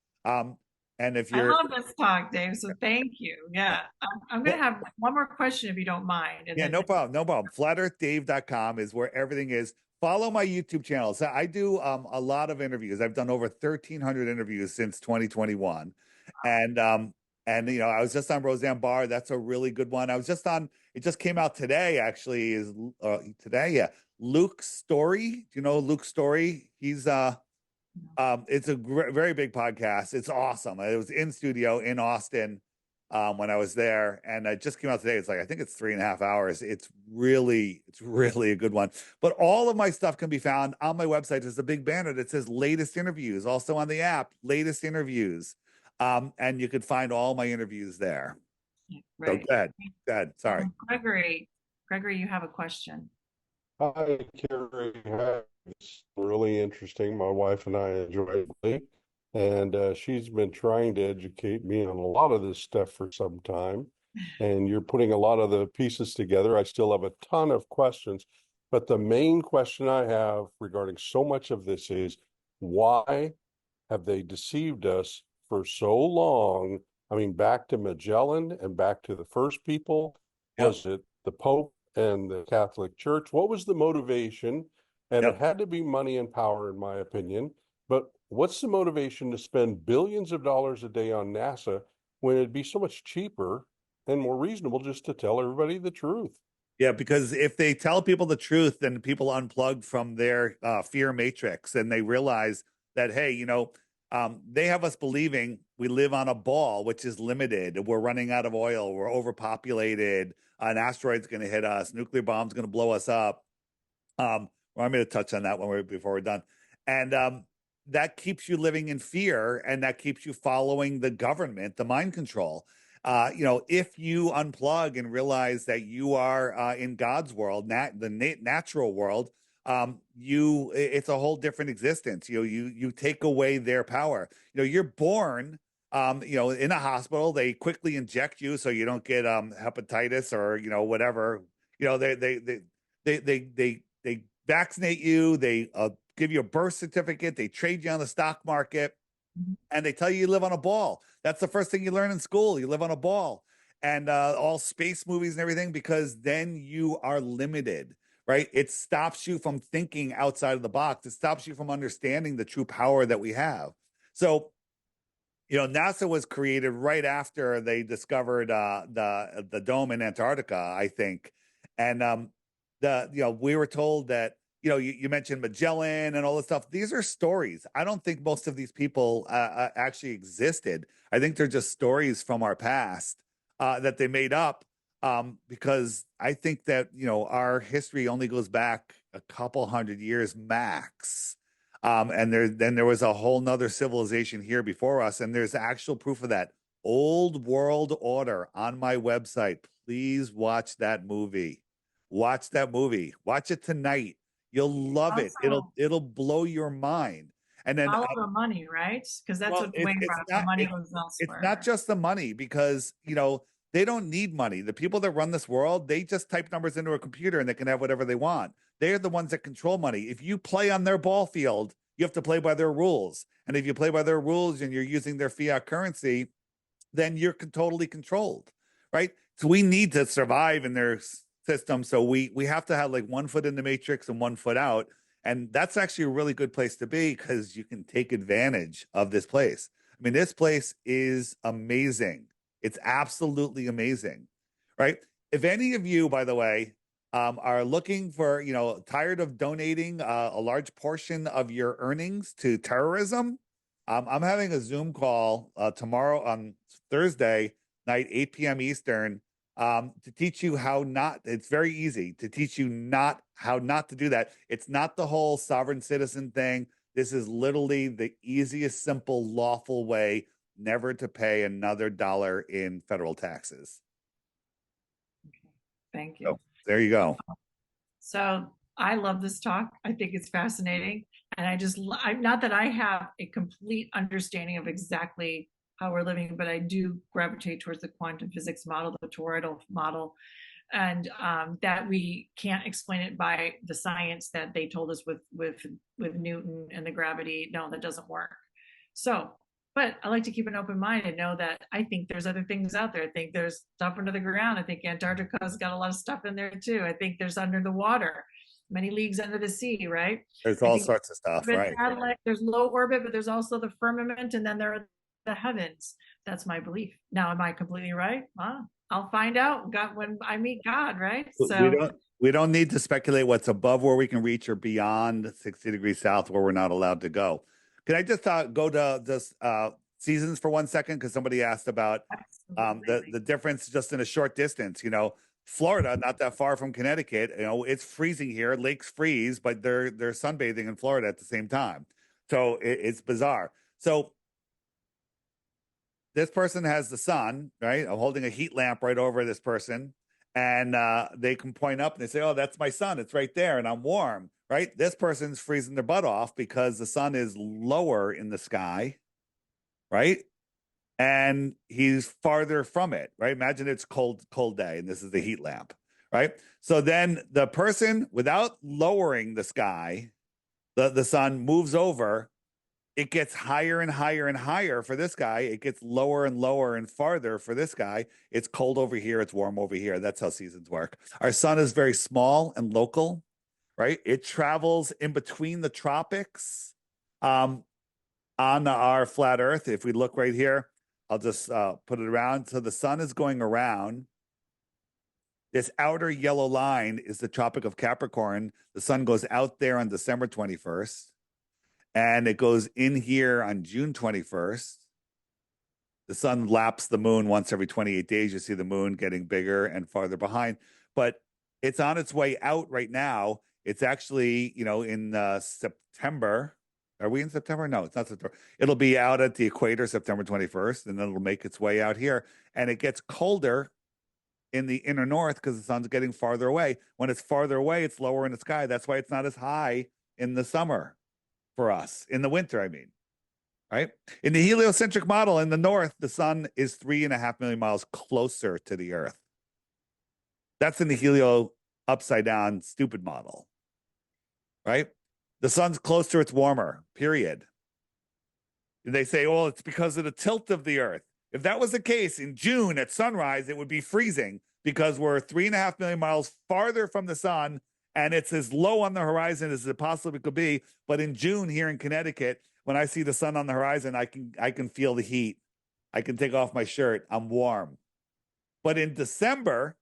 And if I love this talk, Dave. So thank you. Yeah, I'm going to have one more question if you don't mind. Yeah, no problem. Flatearthdave.com is where everything is. Follow my YouTube channel. So I do a lot of interviews. I've done over 1,300 interviews since 2021, and I was just on Roseanne Barr. That's a really good one. I was just on. It just came out today. Actually, is today? Yeah, Luke's Story. Do you know Luke's Story? He's it's a very big podcast. It's awesome. It was in studio in Austin when I was there, and it just came out today. It's I think it's 3.5 hours. It's really a good one. But all of my stuff can be found on my website. There's a big banner that says latest interviews. Also on the app, latest interviews. And you can find all my interviews there. Right. So go ahead. Sorry. Gregory, you have a question. Hi, Carrie. It's really interesting. My wife and I enjoy it. And she's been trying to educate me on a lot of this stuff for some time. And you're putting a lot of the pieces together. I still have a ton of questions. But the main question I have regarding so much of this is, why have they deceived us for so long? I mean, back to Magellan and back to the first people. Yep. Was it the Pope and the Catholic Church? What was the motivation? And It had to be money and power, in my opinion. But what's the motivation to spend billions of dollars a day on NASA when it'd be so much cheaper and more reasonable just to tell everybody the truth? Yeah, because if they tell people the truth, then people unplug from their fear matrix, and they realize that, hey, they have us believing we live on a ball, which is limited. We're running out of oil. We're overpopulated. An asteroid's going to hit us. Nuclear bomb's going to blow us up. I'm going to touch on that before we're done. And that keeps you living in fear, and that keeps you following the government, the mind control. If you unplug and realize that you are in God's world, the natural world, it's a whole different existence. You take away their power. You're born, in a hospital. They quickly inject you so you don't get hepatitis or whatever. They vaccinate you. They give you a birth certificate. They trade you on the stock market, and they tell you live on a ball. That's the first thing you learn in school. You live on a ball, and all space movies and everything, because then you are limited, right? It stops you from thinking outside of the box. It stops you from understanding the true power that we have. So, NASA was created right after they discovered the dome in Antarctica, I think, and we were told that you mentioned Magellan and all this stuff. These are stories. I don't think most of these people actually existed. I think they're just stories from our past that they made up, because I think that our history only goes back a couple hundred years max. And there was a whole nother civilization here before us, and there's actual proof of that. Old World Order on my website. Please watch that movie. Watch that movie. Watch it tonight. You'll love it. It'll blow your mind. And then follow the money, right? Because that's what Wayne brought up. The money goes elsewhere. It's not just the money, because they don't need money. The people that run this world, they just type numbers into a computer and they can have whatever they want. They're the ones that control money. If you play on their ball field, you have to play by their rules. And if you play by their rules and you're using their fiat currency, then you're totally controlled, right? So we need to survive in their system. So we have to have like 1 foot in the matrix and 1 foot out. And that's actually a really good place to be, because you can take advantage of this place. I mean, this place is amazing. It's absolutely amazing, right? If any of you, by the way, are looking for, tired of donating a large portion of your earnings to terrorism, I'm having a Zoom call tomorrow on Thursday night, 8 p.m. Eastern, to teach you how not. It's very easy to teach you how not to do that. It's not the whole sovereign citizen thing. This is literally the easiest, simple, lawful way never to pay another dollar in federal taxes. Thank you. So, there you go. So I love this talk. I think it's fascinating. And I'm not that I have a complete understanding of exactly how we're living, but I do gravitate towards the quantum physics model, the toroidal model, and that we can't explain it by the science that they told us with Newton and the gravity. No, that doesn't work. So, but I like to keep an open mind and know that I think there's other things out there. I think there's stuff under the ground. I think Antarctica's got a lot of stuff in there too. I think there's under the water, many leagues under the sea, right? There's all sorts of stuff, right? There's low orbit, but there's also the firmament, and then there are the heavens. That's my belief. Now, am I completely right? I'll find out when I meet God, right? So we don't need to speculate what's above where we can reach or beyond 60 degrees south where we're not allowed to go. Can I just go to this seasons for 1 second? Because somebody asked about the difference just in a short distance. Florida, not that far from Connecticut, it's freezing here. Lakes freeze, but they're sunbathing in Florida at the same time. So it's bizarre. So this person has the sun, right? I'm holding a heat lamp right over this person, and they can point up and they say, "Oh, that's my sun. It's right there, and I'm warm." Right? This person's freezing their butt off because the sun is lower in the sky, right? And he's farther from it, right? Imagine it's cold day, and this is the heat lamp, right? So then the person, without lowering the sky, the sun moves over. It gets higher and higher and higher for this guy. It gets lower and lower and farther for this guy. It's cold over here. It's warm over here. That's how seasons work. Our sun is very small and local, right? It travels in between the tropics on our flat Earth. If we look right here, I'll just put it around. So the sun is going around. This outer yellow line is the Tropic of Capricorn. The sun goes out there on December 21st. And it goes in here on June 21st. The sun laps the moon once every 28 days. You see the moon getting bigger and farther behind. But it's on its way out right now. It's actually, in September. Are we in September? No, it's not September. It'll be out at the equator September 21st, and then it'll make its way out here. And it gets colder in the inner north because the sun's getting farther away. When it's farther away, it's lower in the sky. That's why it's not as high in the summer for us, in the winter, I mean, right? In the heliocentric model in the north, the sun is 3.5 million miles closer to the earth. That's in the helio upside down stupid model, right? The sun's closer, it's warmer, period. And they say, oh, it's because of the tilt of the earth. If that was the case in June at sunrise, it would be freezing because we're 3.5 million miles farther from the sun and it's as low on the horizon as it possibly could be. But in June here in Connecticut, when I see the sun on the horizon, I can feel the heat. I can take off my shirt. I'm warm. But in December,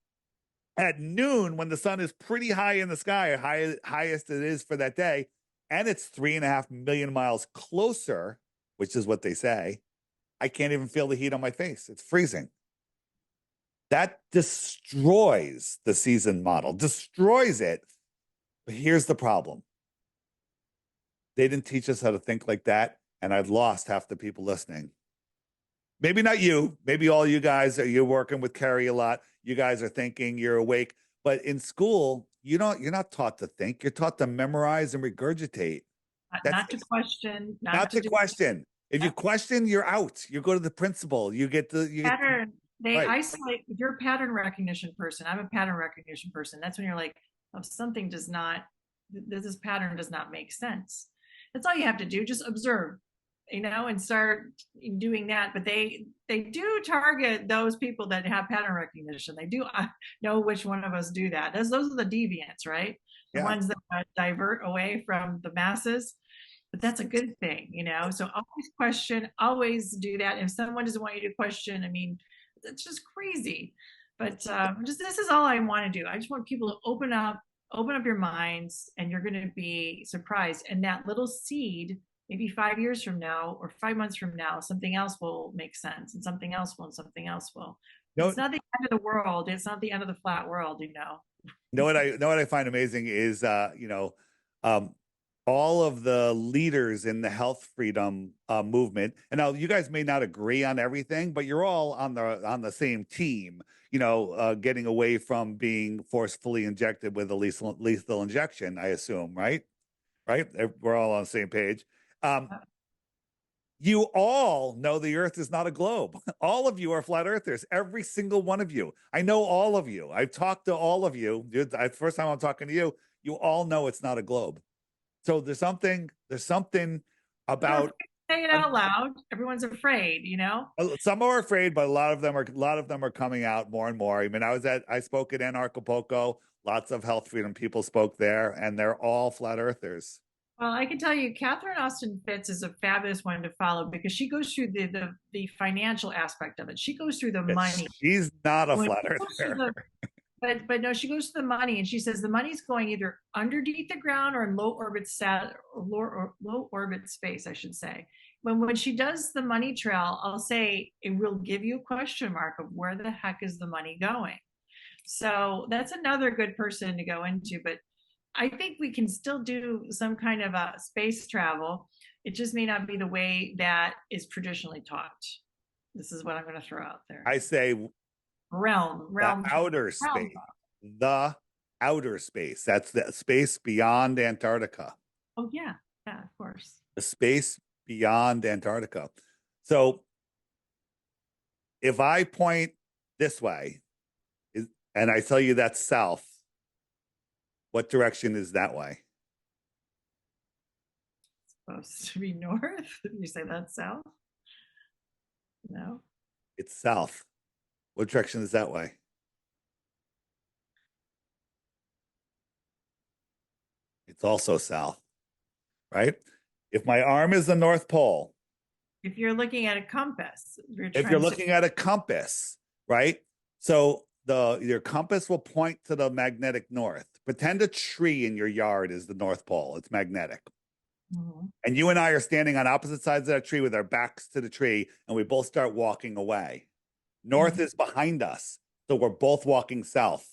at noon, when the sun is pretty high in the sky, highest it is for that day, and it's 3.5 million miles closer, which is what they say, I can't even feel the heat on my face. It's freezing. That destroys the season model, destroys it. But here's the problem. They didn't teach us how to think like that, and I've lost half the people listening. Maybe not you. Maybe all you guys you're working with Carrie a lot. You guys are thinking, you're awake. But in school, you're not taught to think. You're taught to memorize and regurgitate. Not to question. Not to question. If you question, you're out. You go to the principal. You get the pattern. They right. isolate. If you're a pattern recognition person, I'm a pattern recognition person. That's when you're like, oh, something does not, this pattern does not make sense. That's all you have to do. Just observe, and start doing that. But they do target those people that have pattern recognition. They do know which one of us do that. Those are the deviants, right? The ones that divert away from the masses. But that's a good thing, So always question, always do that. If someone doesn't want you to question, I mean, it's just crazy. But this is all I want to do. I just want people to open up your minds, and you're going to be surprised. And that little seed, maybe 5 years from now or 5 months from now, something else will make sense, and something else will, and something else will. It's not the end of the world. It's not the end of the flat world, Know what I find amazing is all of the leaders in the health freedom movement. And now you guys may not agree on everything, but you're all on the same team, getting away from being forcefully injected with a lethal injection, I assume, right? Right? We're all on the same page. You all know the earth is not a globe. All of you are flat earthers, every single one of you. I know all of you. I've talked to all of you. First time I'm talking to you, you all know it's not a globe. So there's something about say it out loud. Everyone's afraid, Some are afraid, but a lot of them are coming out more and more. I mean, I spoke at Anarchapulco. Lots of health freedom people spoke there, and they're all flat earthers. Well, I can tell you, Catherine Austin Fitts is a fabulous one to follow because she goes through the financial aspect of it. She goes through the money. She's not a flat earther. But no, she goes to the money, and she says the money's going either underneath the ground or in low orbit space, I should say. When she does the money trail, I'll say it will give you a question mark of where the heck is the money going. So that's another good person to go into. But I think we can still do some kind of a space travel. It just may not be the way that is traditionally taught. This is what I'm going to throw out there. I say realm the outer space. The outer space. That's the space beyond Antarctica. Oh yeah, of course. The space beyond Antarctica. So if I point this way and I tell you that's south, what direction is that way? It's supposed to be north. You say that's south? No. It's south. What direction is that way? It's also south, right? If my arm is the North Pole. If you're looking at a compass. If you're looking at a compass, right? So your compass will point to the magnetic north. Pretend a tree in your yard is the North Pole. It's magnetic. Mm-hmm. And you and I are standing on opposite sides of that tree with our backs to the tree, and we both start walking away. North is behind us, so we're both walking south.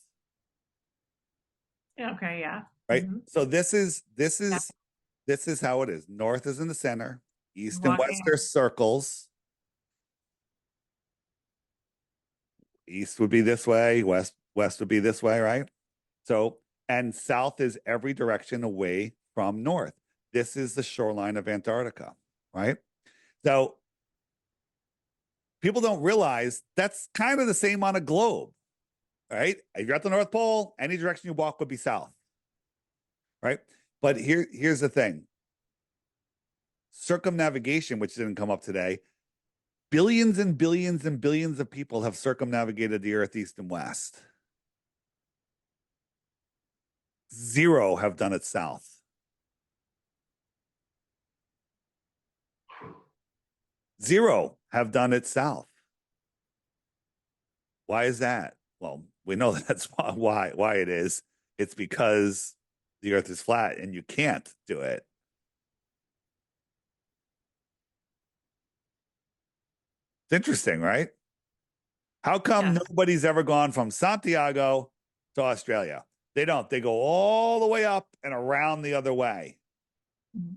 Okay, yeah. Right. Mm-hmm. So this is how it is. North is in the center. East and west are circles. east would be this way, west would be this way, right? So, and south is every direction away from north. This is the shoreline of Antarctica, right? So people don't realize that's kind of the same on a globe, right? If you're at the North Pole, any direction you walk would be south, right? But here's the thing. Circumnavigation, which didn't come up today, billions and billions and billions of people have circumnavigated the earth east and west. 0 have done it south. 0 have done it south. Why is that? Well, we know that's why it is. It's because the earth is flat and you can't do it. It's interesting, right? How come nobody's ever gone from Santiago to Australia? They don't. They go all the way up and around the other way.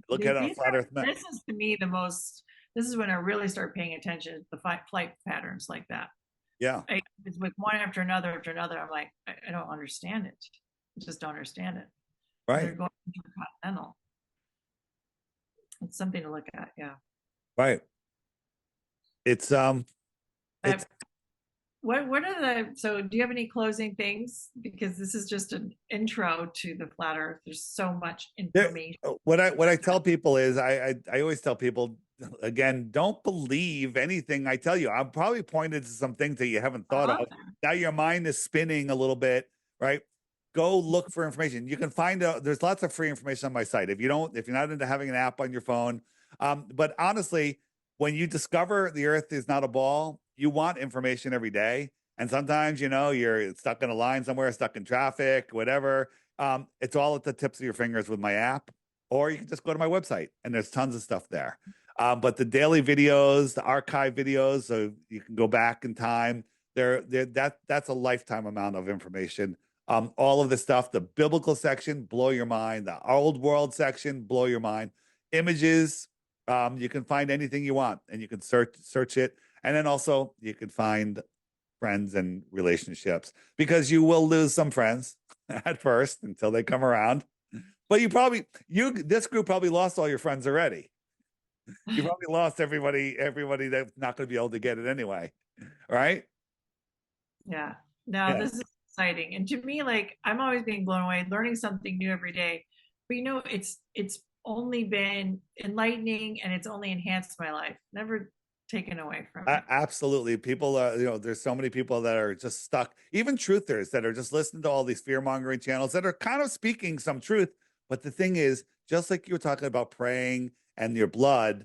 Look at it on a flat earth map. This is to me the most, this is when I really start paying attention to the flight patterns like that. Yeah. It's with one after another. I'm like, I don't understand it. I just don't understand it. Right. They're going intercontinental. It's something to look at. Yeah. Right. It's what are the, so do you have any closing things? Because this is just an intro to the flat earth. There's so much information. What I tell people is I always tell people, again, don't believe anything I tell you. I'm probably pointed to some things that you haven't thought of. Now your mind is spinning a little bit, right? Go look for information. You can find out, there's lots of free information on my site. If you're not into having an app on your phone, but honestly, when you discover the earth is not a ball, you want information every day. And sometimes, you're stuck in a line somewhere, stuck in traffic, whatever. It's all at the tips of your fingers with my app, or you can just go to my website and there's tons of stuff there. But the daily videos, the archive videos, so you can go back in time. That's a lifetime amount of information. All of the stuff, the biblical section, blow your mind. The old world section, blow your mind. Images, you can find anything you want and you can search it. And then also you can find friends and relationships, because you will lose some friends at first until they come around. But this group probably lost all your friends already. You probably lost everybody that's not going to be able to get it anyway. Right? Yeah. No, this is exciting. And to me, like, I'm always being blown away, learning something new every day. But it's only been enlightening and it's only enhanced my life. Never taken away from it. Absolutely. People there's so many people that are just stuck, even truthers that are just listening to all these fear-mongering channels that are kind of speaking some truth. But the thing is, just like you were talking about praying and your blood,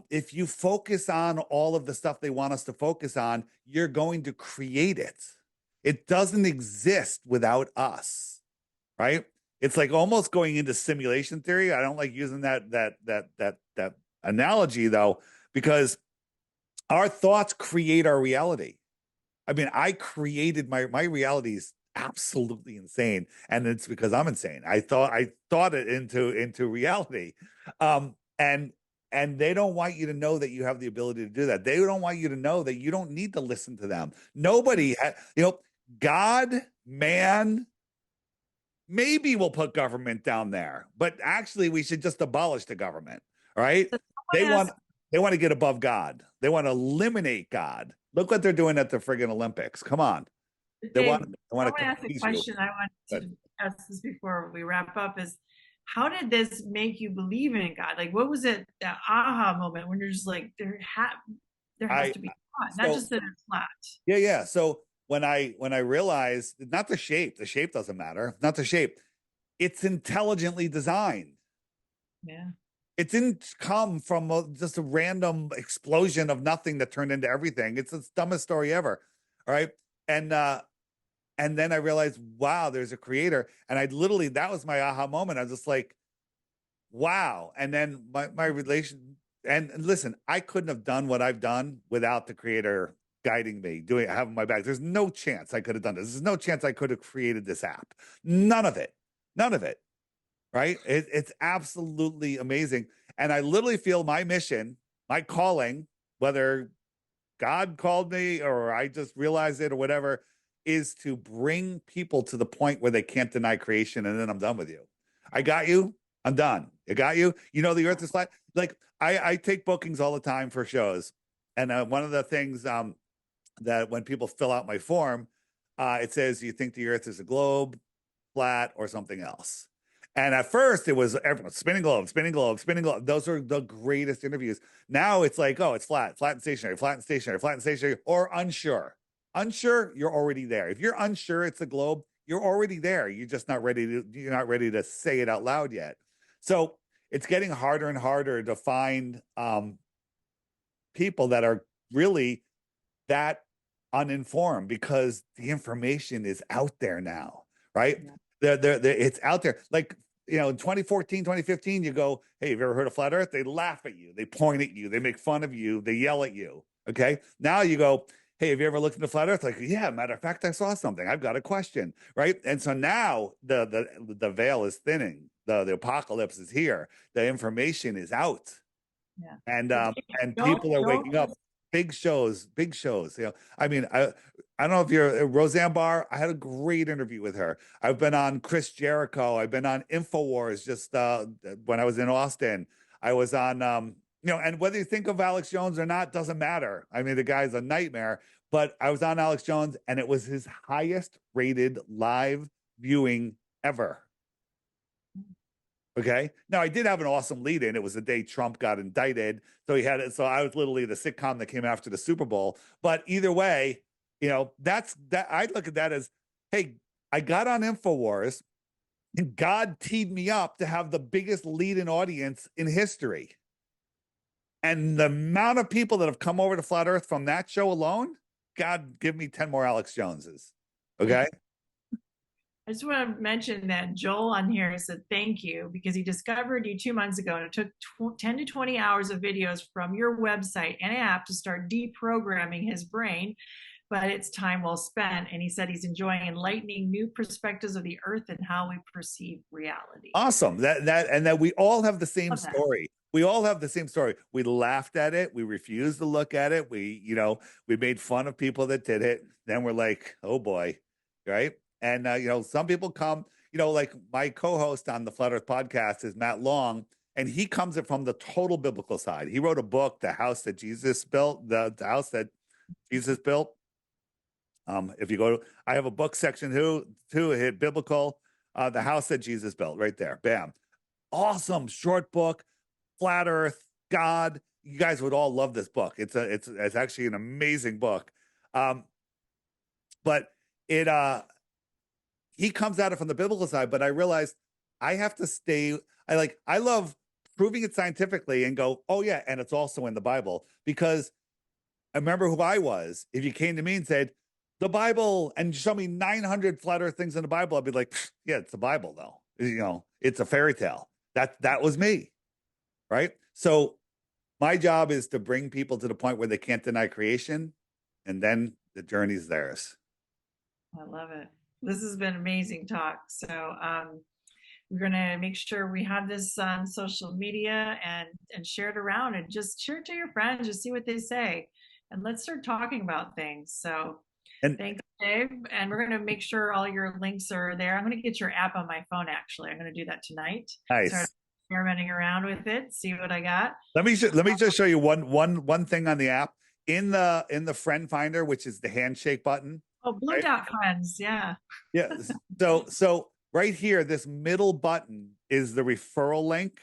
if you focus on all of the stuff they want us to focus on, you're going to create it. It doesn't exist without us, right? It's like almost going into simulation theory. I don't like using that analogy though, because our thoughts create our reality. I mean, I created my reality is absolutely insane, and it's because I'm insane. I thought it into reality, and they don't want you to know that you have the ability to do that. They don't want you to know that you don't need to listen to them. Nobody, God, man, maybe we'll put government down there, but actually we should just abolish the government, right? They want to get above God. They want to eliminate God. Look what they're doing at the friggin' Olympics. Come on. They want to ask a question. I want to ask this before we wrap up is, how did this make you believe in God? Like, what was it, that aha moment when you're just like, there has to be God, not just that it's flat. Yeah. So when I realized, not the shape doesn't matter, not the shape, it's intelligently designed. Yeah. It didn't come from just a random explosion of nothing that turned into everything. It's the dumbest story ever. All right. And then I realized, wow, there's a creator. And that was my aha moment. I was just like, wow. And then my relation, and listen, I couldn't have done what I've done without the creator guiding me, having my back. There's no chance I could have done this. There's no chance I could have created this app. None of it. Right? It's absolutely amazing. And I literally feel my mission, my calling, whether God called me or I just realized it or whatever, is to bring people to the point where they can't deny creation, and then I'm done with you. I got you. I'm done. I got you. You know the earth is flat. Like I take bookings all the time for shows. And one of the things that when people fill out my form, it says, you think the earth is a globe, flat, or something else? And at first it was everyone spinning globe, spinning globe, spinning globe. Those are the greatest interviews. Now it's like, oh, it's flat, flat and stationary, flat and stationary, flat and stationary, or unsure. Unsure, you're already there. If you're unsure it's a globe, you're already there. You're just not ready to, you're not ready to say it out loud yet. So it's getting harder and harder to find people that are really that uninformed because the information is out there now, right? Yeah. It's out there. Like, you know, in 2014, 2015, you go, hey, have you ever heard of flat earth? They laugh at you. They point at you. They make fun of you. They yell at you. Okay. Now you go, hey, have you ever looked into flat earth? Like, yeah, matter of fact, I saw something. I've got a question. Right. And so now the veil is thinning. The apocalypse is here. The information is out. Yeah. And people are waking up. Big shows. You know, I mean, I don't know if you're Roseanne Barr. I had a great interview with her. I've been on Chris Jericho. I've been on InfoWars just when I was in Austin. I was on, you know, and whether you think of Alex Jones or not, doesn't matter. I mean, the guy's a nightmare, but I was on Alex Jones and it was his highest rated live viewing ever. Okay. Now I did have an awesome lead in. It was the day Trump got indicted. So he had it. So I was literally the sitcom that came after the Super Bowl. But either way, you know, that's that. I look at that as, hey, I got on InfoWars and God teed me up to have the biggest lead in audience in history. And the amount of people that have come over to Flat Earth from that show alone, God, give me 10 more Alex Joneses. Okay. I just want to mention that Joel on here said thank you because he discovered you 2 months ago and it took 10 to 20 hours of videos from your website and app to start deprogramming his brain, but it's time well spent. And he said he's enjoying enlightening new perspectives of the earth and how we perceive reality. Awesome. That we all have the same story. We all have the same story. We laughed at it. We refused to look at it. We made fun of people that did it. Then we're like, oh boy, right? And, you know, some people come, you know, like my co-host on the Flat Earth podcast is Matt Long, and he comes from the total biblical side. He wrote a book, The House That Jesus Built, the house that Jesus built. If you go to, I have a book section too, hit biblical, The House That Jesus Built right there. Bam. Awesome short book, Flat Earth, God. You guys would all love this book. It's actually an amazing book. But he comes at it from the biblical side, but I realized I have to stay. I love proving it scientifically and go, oh yeah, and it's also in the Bible, because I remember who I was. If you came to me and said the Bible and show me 900 flat earth things in the Bible, I'd be like, yeah, it's the Bible though. You know, it's a fairy tale. That was me, right? So my job is to bring people to the point where they can't deny creation, and then the journey's theirs. I love it. This has been amazing talk. So we're going to make sure we have this on social media and share it around, and just share it to your friends, just see what they say. And let's start talking about things. So thanks, Dave. And we're going to make sure all your links are there. I'm going to get your app on my phone, actually. I'm going to do that tonight. Nice. Start experimenting around with it, see what I got. Let me just show you one thing on the app. In the friend finder, which is the handshake button. Oh, blue right? dot friends, yeah. Yeah. So right here, this middle button is the referral link,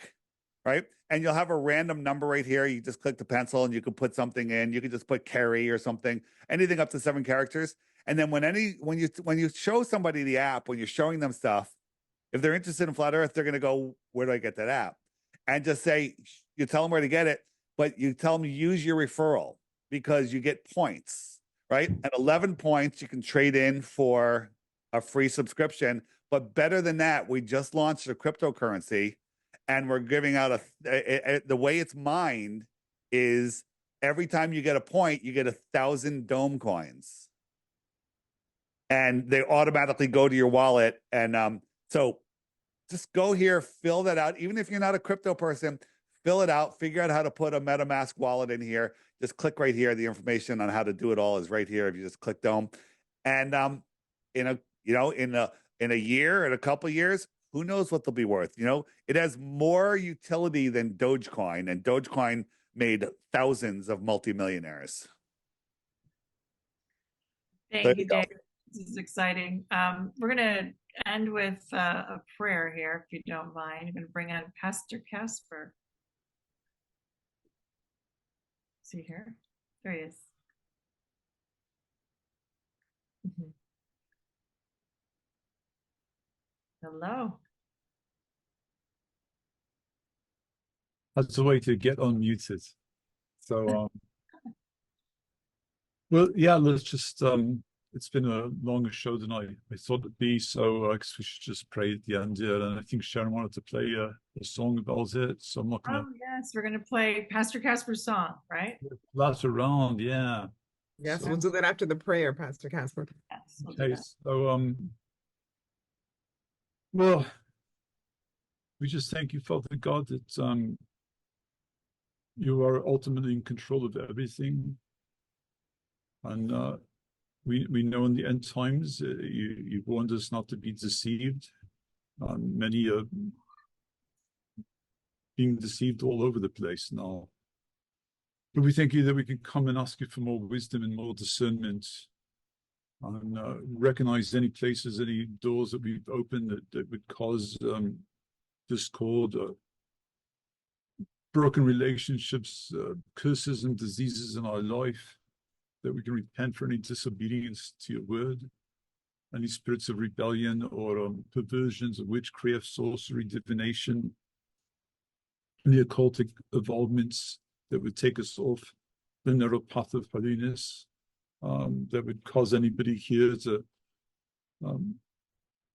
right? And you'll have a random number right here. You just click the pencil and you can put something in. You can just put Carrie or something, anything up to 7 characters. And then when you show somebody the app, when you're showing them stuff, if they're interested in Flat Earth, they're going to go, where do I get that app? And just say, you tell them where to get it, but you tell them use your referral, because you get points, right? And 11 points you can trade in for a free subscription. But better than that, we just launched a cryptocurrency, and we're giving out the way it's mined is every time you get a point, you get 1,000 dome coins, and they automatically go to your wallet. And so just go here, fill that out. Even if you're not a crypto person, fill it out, figure out how to put a MetaMask wallet in here. just click right here. The information on how to do it all is right here. If you just click Dome, and in a in a year, in a couple of years, who knows what they'll be worth? It has more utility than Dogecoin, and Dogecoin made thousands of multimillionaires. Thank you, Dave. This is exciting. We're going to end with a prayer here, if you don't mind. I'm going to bring on Pastor Casper. See here? There he is. Hello. That's the way to get unmuted. So, well, yeah, let's just, it's been a longer show than I thought it'd be, so I guess we should just pray at the end here. And I think Sharon wanted to play a song about it, so I'm not going to. Oh, yes, we're going to play Pastor Casper's song, right? Last around, yeah. Yes, So, we'll do that after the prayer, Pastor Casper. Yes, we'll do okay, that. so, well, we just thank you, Father God, that you are ultimately in control of everything. And we know in the end times, you warned us not to be deceived. Many are being deceived all over the place now. But we thank you that we can come and ask you for more wisdom and more discernment, and recognize any places, any doors that we've opened that would cause discord, broken relationships, curses and diseases in our life, that we can repent for any disobedience to your word, any spirits of rebellion or perversions of witchcraft, sorcery, divination, any occultic involvements that would take us off the narrow path of holiness, that would cause anybody here to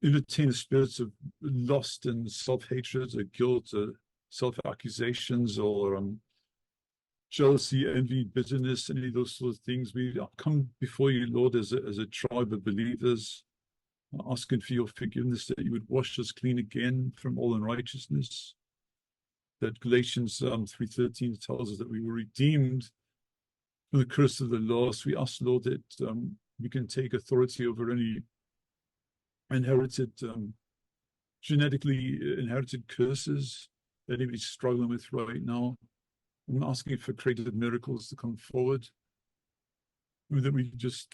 entertain spirits of lust and self-hatred or guilt or self-accusations or jealousy, envy, bitterness, any of those sort of things. We come before you, Lord, as a tribe of believers, asking for your forgiveness, that you would wash us clean again from all unrighteousness. That Galatians 3:13 tells us that we were redeemed from the curse of the law. So we ask, Lord, that we can take authority over any inherited, genetically inherited curses that anybody's struggling with right now. I'm asking for creative miracles to come forward, that we just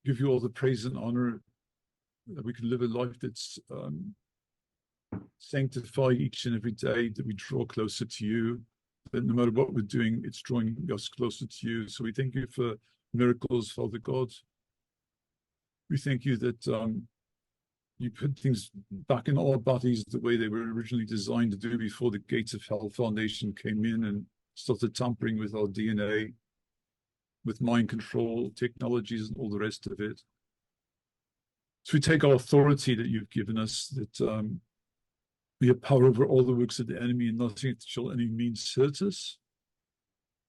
give you all the praise and honor, that we can live a life that's sanctified each and every day, that we draw closer to you, that no matter what we're doing, it's drawing us closer to you. So we thank you for miracles, Father God. We thank you that you put things back in our bodies the way they were originally designed to do before the gates of hell foundation came in and started tampering with our DNA, with mind control technologies and all the rest of it. So we take our authority that you've given us, that we have power over all the works of the enemy, and nothing shall any means hurt us.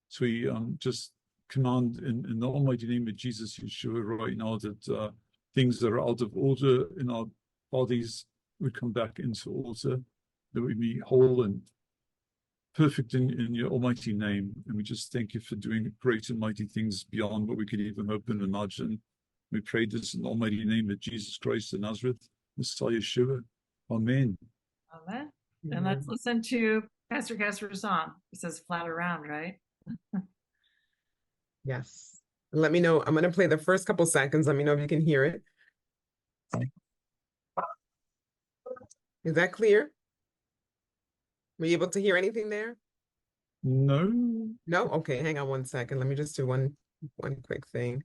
So we just command in the almighty name of Jesus, Yeshua, right now, that things that are out of order in our bodies would come back into order, that we be whole and perfect in your almighty name. And we just thank you for doing great and mighty things beyond what we could even hope and imagine. We pray this in the almighty name of Jesus Christ of Nazareth, Messiah Yeshua. Amen. Amen. And let's listen to Pastor Casper's song. It says flat around, right? Yes. Let me know. I'm going to play the first couple seconds. Let me know if you can hear it. Is that clear? Were you able to hear anything there? No. No? Okay, hang on one second. Let me just do one quick thing.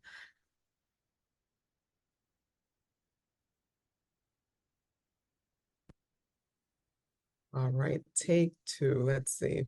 All right, take two. Let's see.